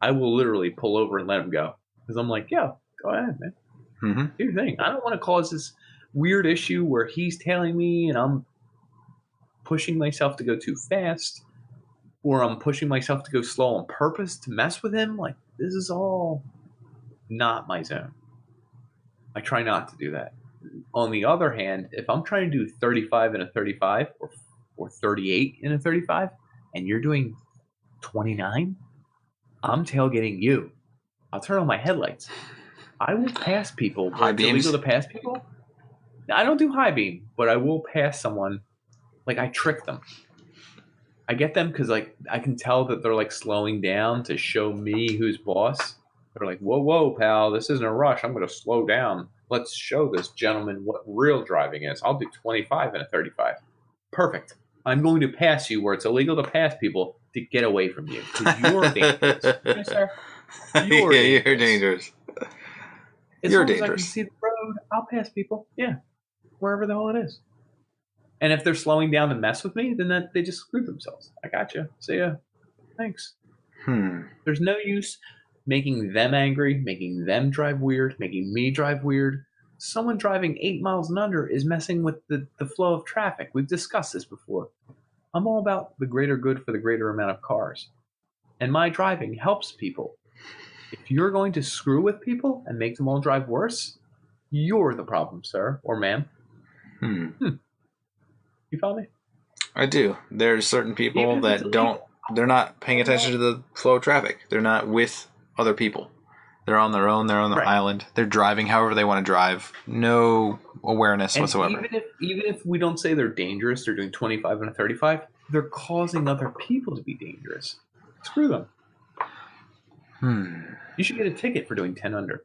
I will literally pull over and let him go because I'm like, yo, go ahead, man. Mm-hmm. Do your thing. I don't want to cause this weird issue where he's tailing me and I'm pushing myself to go too fast, or I'm pushing myself to go slow on purpose to mess with him. Like, this is all not my zone. I try not to do that. On the other hand, if I'm trying to do 35 in a 35 or 38 in a 35 and you're doing 29, I'm tailgating you. I'll turn on my headlights. I will pass people. High beams? It's illegal to pass people? I don't do high beam, but I will pass someone. Like, I trick them. I get them because, like, I can tell that they're, like, slowing down to show me who's boss. They're like, whoa, pal, this isn't a rush. I'm going to slow down. Let's show this gentleman what real driving is. I'll do 25 and a 35. Perfect. I'm going to pass you where it's illegal to pass people to get away from you. Because you're dangerous. Okay, sir? You're dangerous. As long as I can see the road, I'll pass people. Yeah. Wherever the hell it is. And if they're slowing down to mess with me, then they just screwed themselves. I got you. See ya. Thanks. There's no use making them angry, making them drive weird, making me drive weird. Someone driving 8 miles and under is messing with the flow of traffic. We've discussed this before. I'm all about the greater good for the greater amount of cars. And my driving helps people. If you're going to screw with people and make them all drive worse, you're the problem, sir or ma'am. You follow me? I do. There's certain people that don't, they're not paying attention to the flow of traffic. They're not with other people. They're on their own. They're on their island. They're driving however they want to drive. No awareness whatsoever. Even if we don't say they're dangerous, they're doing 25 and a 35, they're causing other people to be dangerous. Screw them. You should get a ticket for doing 10 under.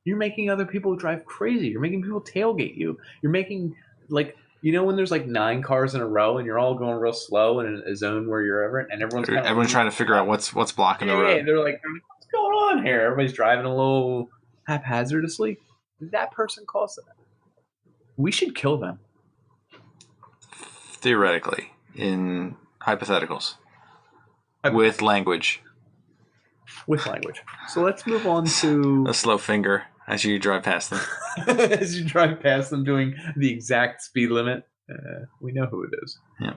You're making other people drive crazy. You're making people tailgate you. You're making, like, you know when there's like 9 cars in a row and you're all going real slow in a zone where you're ever, and everyone's trying to figure out what's blocking the road. Yeah, they're like, what's going on here? Everybody's driving a little haphazardly. That person caused that. We should kill them. Theoretically, in hypotheticals. With language. With language. So let's move on to... a slow finger as you drive past them. As you drive past them doing the exact speed limit. We know who it is. Yeah.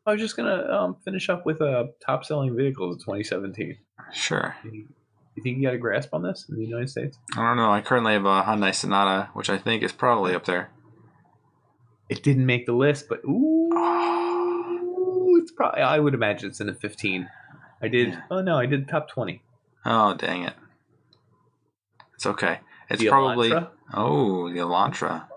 I was just going to finish up with top-selling vehicles of 2017. Sure. You think you got a grasp on this in the United States? I don't know. I currently have a Hyundai Sonata, which I think is probably up there. It didn't make the list, but it's probably. I would imagine it's in the 15. I did. Yeah. Oh no, I did top 20. Oh dang it! It's okay. It's the probably. Elantra? Oh, the Elantra.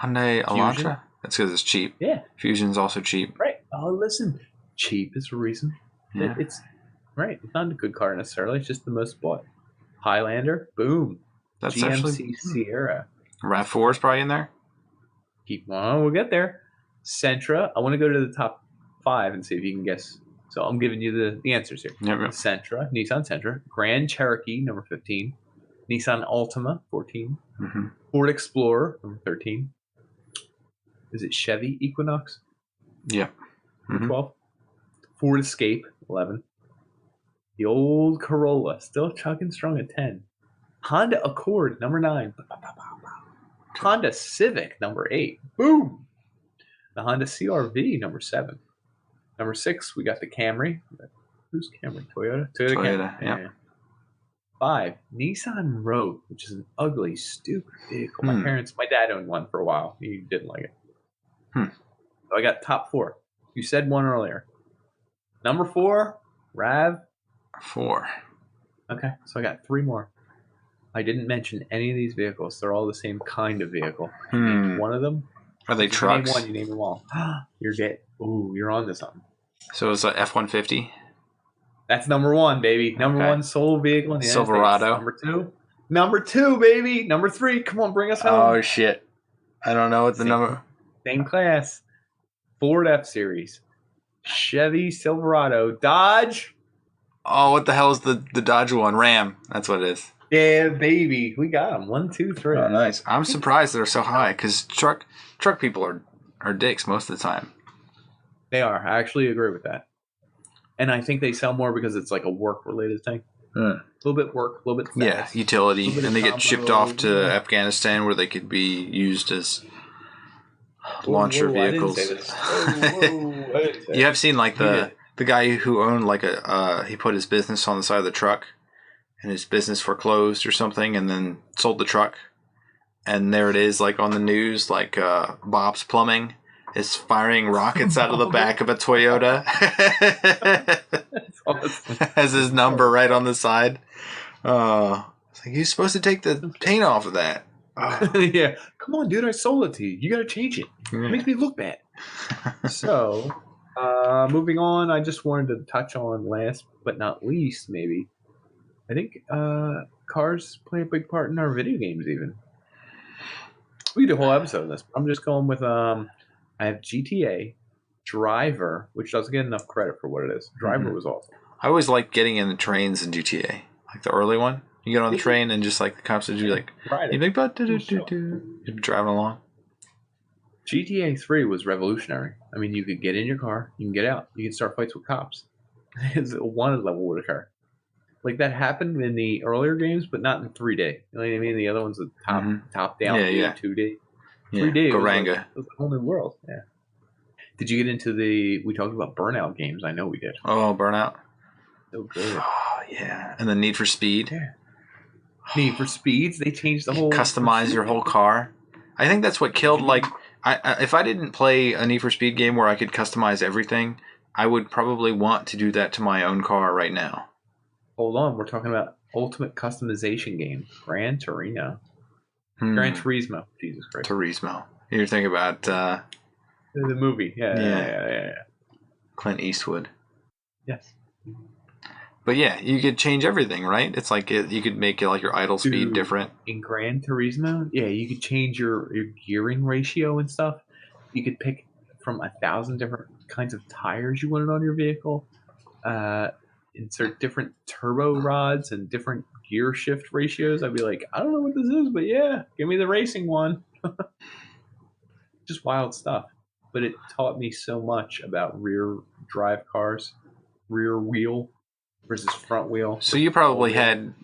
Hyundai Elantra. That's because it's cheap. Yeah. Fusion's also cheap. Right. Oh, listen, cheap is a reason. Yeah. It's right. It's not a good car necessarily. It's just the most bought. Highlander. Boom. That's GMC actually Sierra. RAV4 is probably in there. Keep on. We'll get there. Sentra. I want to go to the top 5 and see if you can guess. So I'm giving you the answers here. Yep. Sentra, Nissan Sentra, Grand Cherokee, number 15, Nissan Altima, 14, Ford Explorer, number 13. Is it Chevy Equinox? Yeah. 12. Ford Escape, 11. The old Corolla, still chugging strong at 10. Honda Accord, number 9. Honda Civic, number 8. Boom! The Honda CR-V, number 7. Number 6, we got the Camry. Who's Camry? Toyota Camry. Yeah. 5, Nissan Rogue, which is an ugly, stupid vehicle. My dad owned one for a while. He didn't like it. So I got top 4. You said one earlier. Number 4, RAV4. Okay, so I got 3 more. I didn't mention any of these vehicles. They're all the same kind of vehicle. You name one of them. Are they trucks? You name one, you name them all. You're on to something. So it's an F-150? That's number 1, baby. Number 1 sold vehicle in the Silverado. United States. Number 2, baby. Number 3. Come on, bring us home. Oh, shit. I don't know what the number... Same class. Ford F-Series. Chevy Silverado. Dodge. Oh, what the hell is the Dodge one? Ram. That's what it is. Yeah, baby. We got them. 1, 2, 3. Oh, nice. I'm surprised they're so high because truck people are dicks most of the time. They are. I actually agree with that. And I think they sell more because it's like a work-related thing. A little bit work, a little bit fast. Yeah, utility. And they get shipped off to Afghanistan where they could be used as launcher vehicles. I didn't say this. You have seen like the guy who owned like he put his business on the side of the truck and his business foreclosed or something and then sold the truck. And there it is like on the news, like Bob's Plumbing is firing rockets out of the back of a Toyota. That's awesome. Has his number right on the side. It's like, you're supposed to take the paint off of that. Yeah. Come on, dude. I sold it to you. You got to change it. It makes me look bad. So, moving on, I just wanted to touch on last but not least, maybe. I think cars play a big part in our video games even. We could do a whole episode of this. I'm just going with... I have GTA, Driver, which doesn't get enough credit for what it is. Driver was awesome. I always like getting in the trains in GTA, like the early one. You get on the train and just like the cops would do like, you big butt, you'd be driving along. GTA 3 was revolutionary. I mean, you could get in your car, you can get out, you can start fights with cops. one level would occur. Like that happened in the earlier games, but not in 3D. You know what I mean? The other ones, the top down, 2D. 3D, Garanga. It was a whole new world. Yeah. Did you get into we talked about Burnout games. I know we did. Oh, Burnout. So good. Oh, yeah. And then Need for Speed. Yeah. Need for Speeds. They changed the whole... Customize your whole car. I think that's what killed, like... if I didn't play a Need for Speed game where I could customize everything, I would probably want to do that to my own car right now. Hold on. We're talking about ultimate customization game. Gran Turismo. Gran Turismo. Jesus Christ. Turismo. You're thinking about... the movie. Yeah. Clint Eastwood. Yes. But yeah, you could change everything, right? It's like you could make it like your idle speed different. In Gran Turismo, yeah, you could change your gearing ratio and stuff. You could pick from 1,000 different kinds of tires you wanted on your vehicle. Insert different turbo rods and different gear shift ratios. I'd be like, I don't know what this is, but yeah, give me the racing one. Just wild stuff. But it taught me so much about rear drive cars, rear wheel versus front wheel. So you probably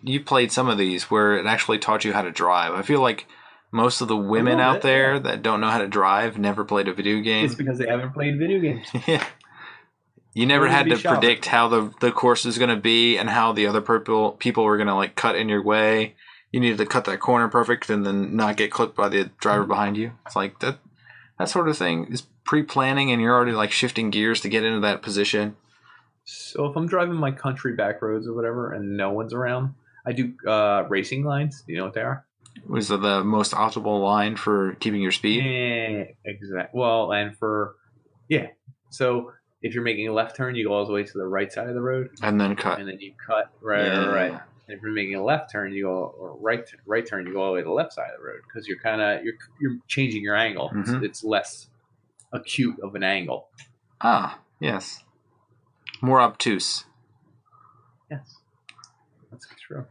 you played some of these where it actually taught you how to drive. I feel like most of the women out there that don't know how to drive never played a video game. It's because they haven't played video games. Yeah. You never had to predict how the course is going to be and how the other people were going to like cut in your way. You needed to cut that corner perfect and then not get clipped by the driver behind you. It's like that sort of thing is pre-planning, and you're already like shifting gears to get into that position. So if I'm driving my country back roads or whatever and no one's around, I do racing lines. Do you know what they are? Was the most optimal line for keeping your speed? Yeah, exactly. Well, so if you're making a left turn, you go all the way to the right side of the road, and then cut, and then you cut right. And if you're making a left turn, you go or right turn, you go all the way to the left side of the road because you're changing your angle. Mm-hmm. It's less acute of an angle. Ah, yes, more obtuse. Yes, that's true.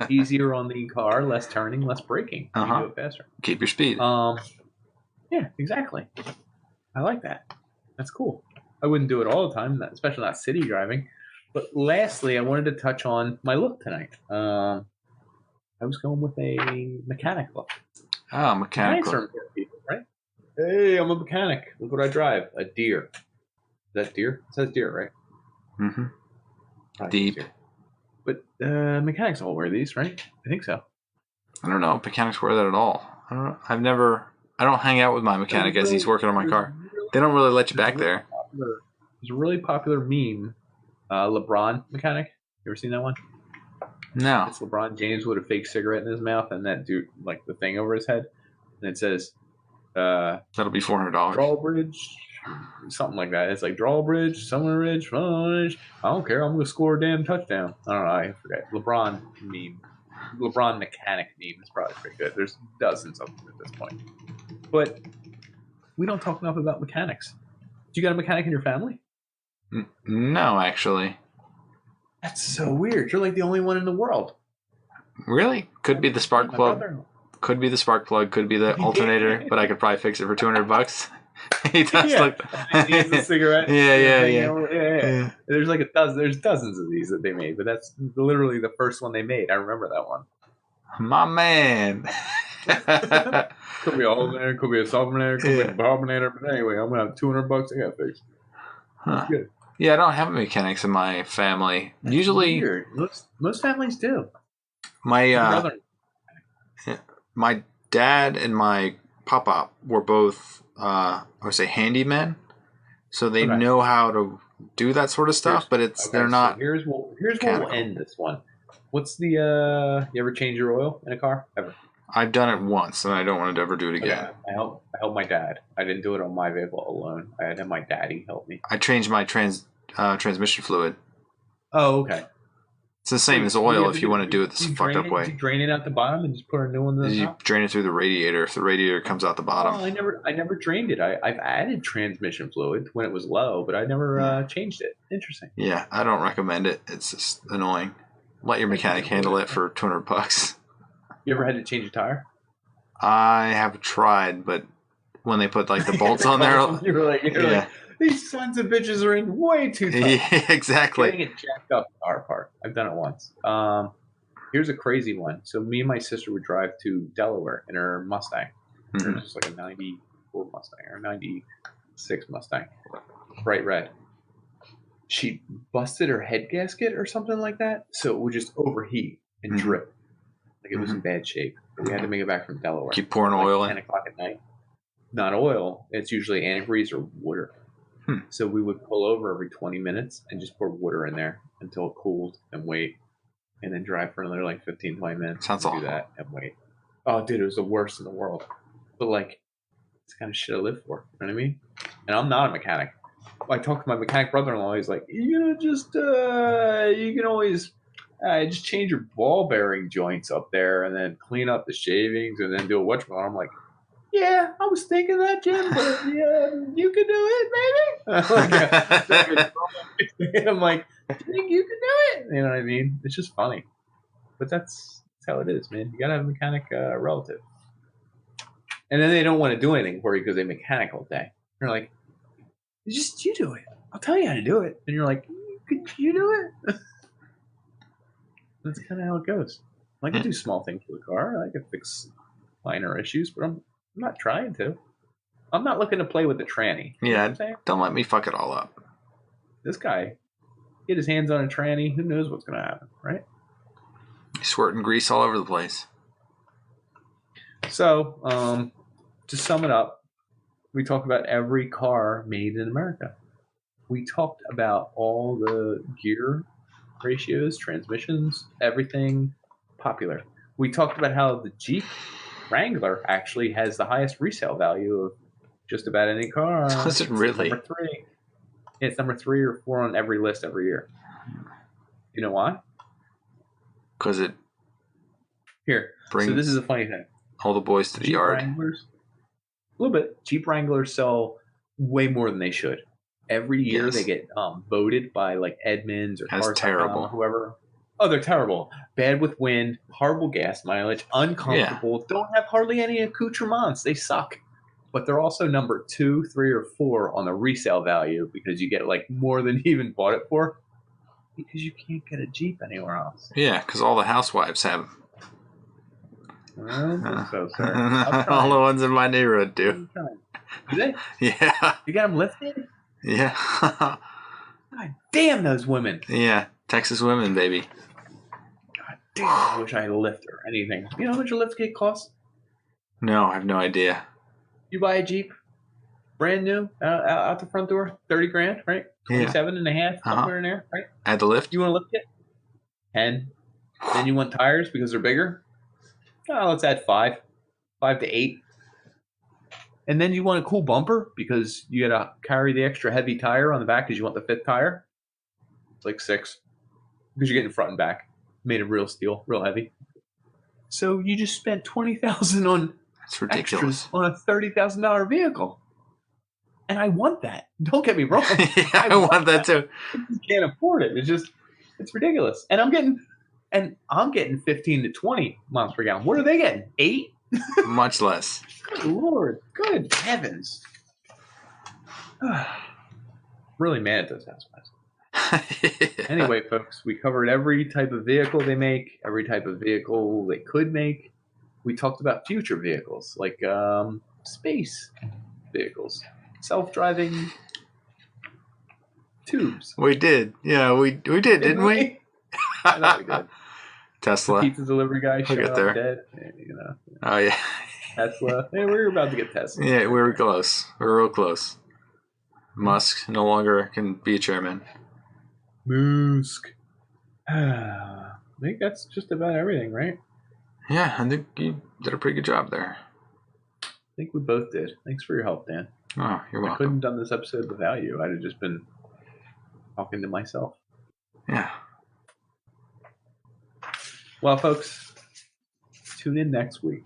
Easier on the car, less turning, less braking. You go faster. Keep your speed. Yeah, exactly. I like that. That's cool. I wouldn't do it all the time, especially not city driving. But lastly, I wanted to touch on my look tonight. I was going with a mechanic look. Oh, mechanic look. People, right? Hey, I'm a mechanic. Look what I drive. A deer. Is that deer? It says deer, right? Mm-hmm. Deep. But mechanics all wear these, right? I think so. I don't know. Mechanics wear that at all. I don't know. I don't hang out with my mechanic as he's working on my car. They don't really let you back there. There's a really popular meme, LeBron mechanic. You ever seen that one? No. It's LeBron James with a fake cigarette in his mouth and that dude, like the thing over his head. And it says, that'll be $400. Drawbridge, something like that. It's like Drawbridge, Summer Ridge, I don't care. I'm going to score a damn touchdown. I don't know. I forget. LeBron meme. LeBron mechanic meme is probably pretty good. There's dozens of them at this point. But we don't talk enough about mechanics. Do you got a mechanic in your family? No, actually. That's so weird. You're like the only one in the world. Really? Could be the spark plug. Could be the spark plug. Could be the alternator. But I could probably fix it for $200. He does look. He needs a cigarette. Yeah. There's like a dozen. There's dozens of these that they made, but that's literally the first one they made. I remember that one. My man. Could be a alternator. Could be a alternator. Could be a carbonator. But anyway, I'm gonna have $200. I got fixed. That's good. Yeah, I don't have mechanics in my family. That's usually, weird. Most families do. My my dad and my papa were both I would say handymen, so they know how to do that sort of stuff. But they're not. So here's what we'll end this one. What's the you ever change your oil in a car ever? I've done it once, and I don't want to ever do it again. I helped my dad. I didn't do it on my vehicle alone. I had my daddy help me. I changed my transmission fluid. Oh, okay. It's the same as oil if you want to do it this fucked up way. You drain it out the bottom and just put a new one in the top? You drain it through the radiator if the radiator comes out the bottom. Oh, I never drained it. I've added transmission fluid when it was low, but I never changed it. Interesting. Yeah, I don't recommend it. It's just annoying. Let your mechanic handle it for $200. You ever had to change a tire? I have tried, but when they put like the bolts on there, you're like, These sons of bitches are in way too tight. Yeah, exactly. Getting it jacked up in our park. I've done it once. Here's a crazy one. So me and my sister would drive to Delaware in her Mustang. It was just like a 94 Mustang or 96 Mustang. Bright red. She busted her head gasket or something like that, so it would just overheat and drip. Like it was in bad shape. We had to make it back from Delaware. Keep pouring oil in. 10 o'clock at night. Not oil. It's usually antifreeze or water. So we would pull over every 20 minutes and just pour water in there until it cooled and wait. And then drive for another like 15, 20 minutes. Sounds awful. Do that and wait. Oh, dude, it was the worst in the world. But like, it's the kind of shit I live for. You know what I mean? And I'm not a mechanic. I talked to my mechanic brother-in-law. He's like, you can always just change your ball bearing joints up there and then clean up the shavings and then do a whatchamacallit. I'm like, yeah, I was thinking that, Jim, but you could do it, maybe. I'm like, I think you can do it. You know what I mean? It's just funny. But that's how it is, man. You got to have a mechanic relative. And then they don't want to do anything for you because they mechanic all day. They're like, you do it. I'll tell you how to do it. And you're like, could you do it? That's kind of how it goes. I can do small things for the car. I can fix minor issues, but I'm not trying to. I'm not looking to play with the tranny. Yeah, don't let me fuck it all up. This guy, get his hands on a tranny, who knows what's going to happen, right? Squirting grease all over the place. So, to sum it up, we talked about every car made in America. We talked about all the gear ratios, transmissions, everything popular. We talked about how the Jeep Wrangler actually has the highest resale value of just about any car. Does it really? Number 3. It's number 3 or 4 on every list every year. You know why? Because it brings so this is a funny thing. All the boys to the yard. Wranglers, a little bit. Jeep Wranglers sell way more than they should. Every year they get voted by like Edmunds or That's terrible. Whoever. Oh, they're terrible. Bad with wind, horrible gas mileage, uncomfortable, don't have hardly any accoutrements. They suck. But they're also number 2, 3, or 4 on the resale value because you get like more than you even bought it for because you can't get a Jeep anywhere else. Yeah, because all the housewives have them. I don't think so, sir. All the ones in my neighborhood do. Do they? Yeah. You got them lifted? Yeah. God damn those women. Yeah. Texas women, baby. God damn, I wish I had a lift or anything. You know how much a lift kit costs? No, I have no idea. You buy a Jeep, brand new, out the front door, $30,000, right? 27 and a half, somewhere in there, right? Add the lift? You want a lift kit? 10. Then you want tires because they're bigger? Oh, let's add 5 to 8. And then you want a cool bumper because you got to carry the extra heavy tire on the back because you want the 5th tire. It's like 6 because you're getting front and back. Made of real steel, real heavy. So you just spent $20,000 on That's ridiculous. extras on a $30,000 vehicle. And I want that. Don't get me wrong. Yeah, I want that too. I just can't afford it. It's ridiculous. And I'm getting 15 to 20 miles per gallon. What are they getting? 8? Much less. Good Lord. Good heavens. Really mad at those housewives. Anyway, folks, we covered every type of vehicle they make, every type of vehicle they could make. We talked about future vehicles, like space vehicles, self-driving tubes. We did. Yeah, we did, didn't we? I know we did. Tesla. The pizza delivery guy showed up dead. You know. Oh, yeah. Tesla. Hey, we were about to get Tesla. Yeah, we were close. We were real close. Musk no longer can be a chairman. Musk. I think that's just about everything, right? Yeah, I think you did a pretty good job there. I think we both did. Thanks for your help, Dan. Oh, you're welcome. I couldn't have done this episode without you. I'd have just been talking to myself. Yeah. Well, folks, tune in next week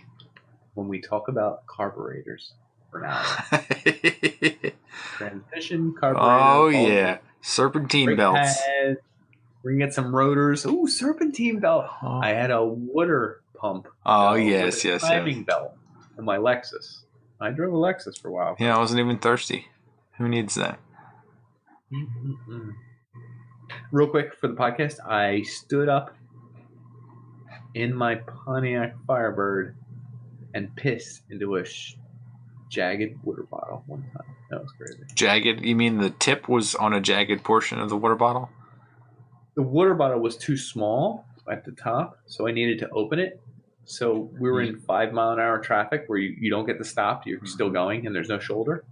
when we talk about carburetors for now. Transmission, carburetor. Oh, yeah. Serpentine belts. Pads. We're going to get some rotors. Ooh, serpentine belt. Oh. I had a water pump. Oh, yes. Timing belt in my Lexus. I drove a Lexus for a while. Yeah, I wasn't even thirsty. Who needs that? Mm-mm-mm. Real quick for the podcast, I stood up in my Pontiac Firebird and pissed into a jagged water bottle one time. That was crazy. Jagged? You mean the tip was on a jagged portion of the water bottle? The water bottle was too small at the top, so I needed to open it. So we were in 5-mile-an-hour traffic where you don't get to stop, you're still going, and there's no shoulder.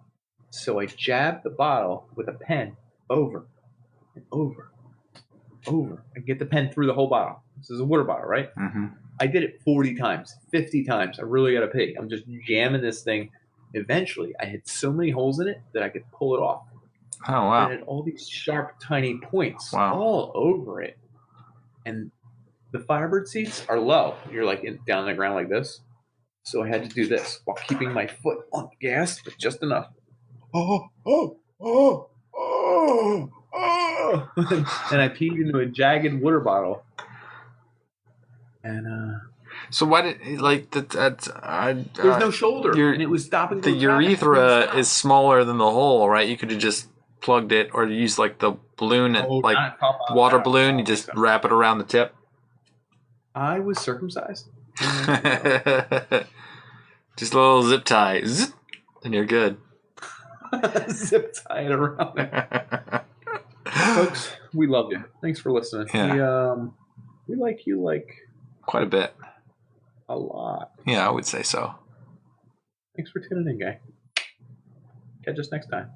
So I jabbed the bottle with a pen over and over, and get the pen through the whole bottle. This is a water bottle, right? Mm-hmm. I did it 40 times, 50 times. I really got to pee. I'm just jamming this thing. Eventually, I had so many holes in it that I could pull it off. Oh, wow. And it had all these sharp, tiny points all over it. And the Firebird seats are low. You're like down on the ground like this. So I had to do this while keeping my foot on the gas, but just enough. And I peed into a jagged water bottle. And so why did like that? There's no shoulder, and it was stopping. The urethra is smaller than the hole, right? You could have just plugged it, or use like the balloon, water balloon. You just wrap it around the tip. I was circumcised. Just a little zip tie, and you're good. Zip tie it around there. Folks, we love you. Thanks for listening. Yeah. We like you quite a bit. A lot. Yeah, I would say so. Thanks for tuning in, guy. Catch us next time.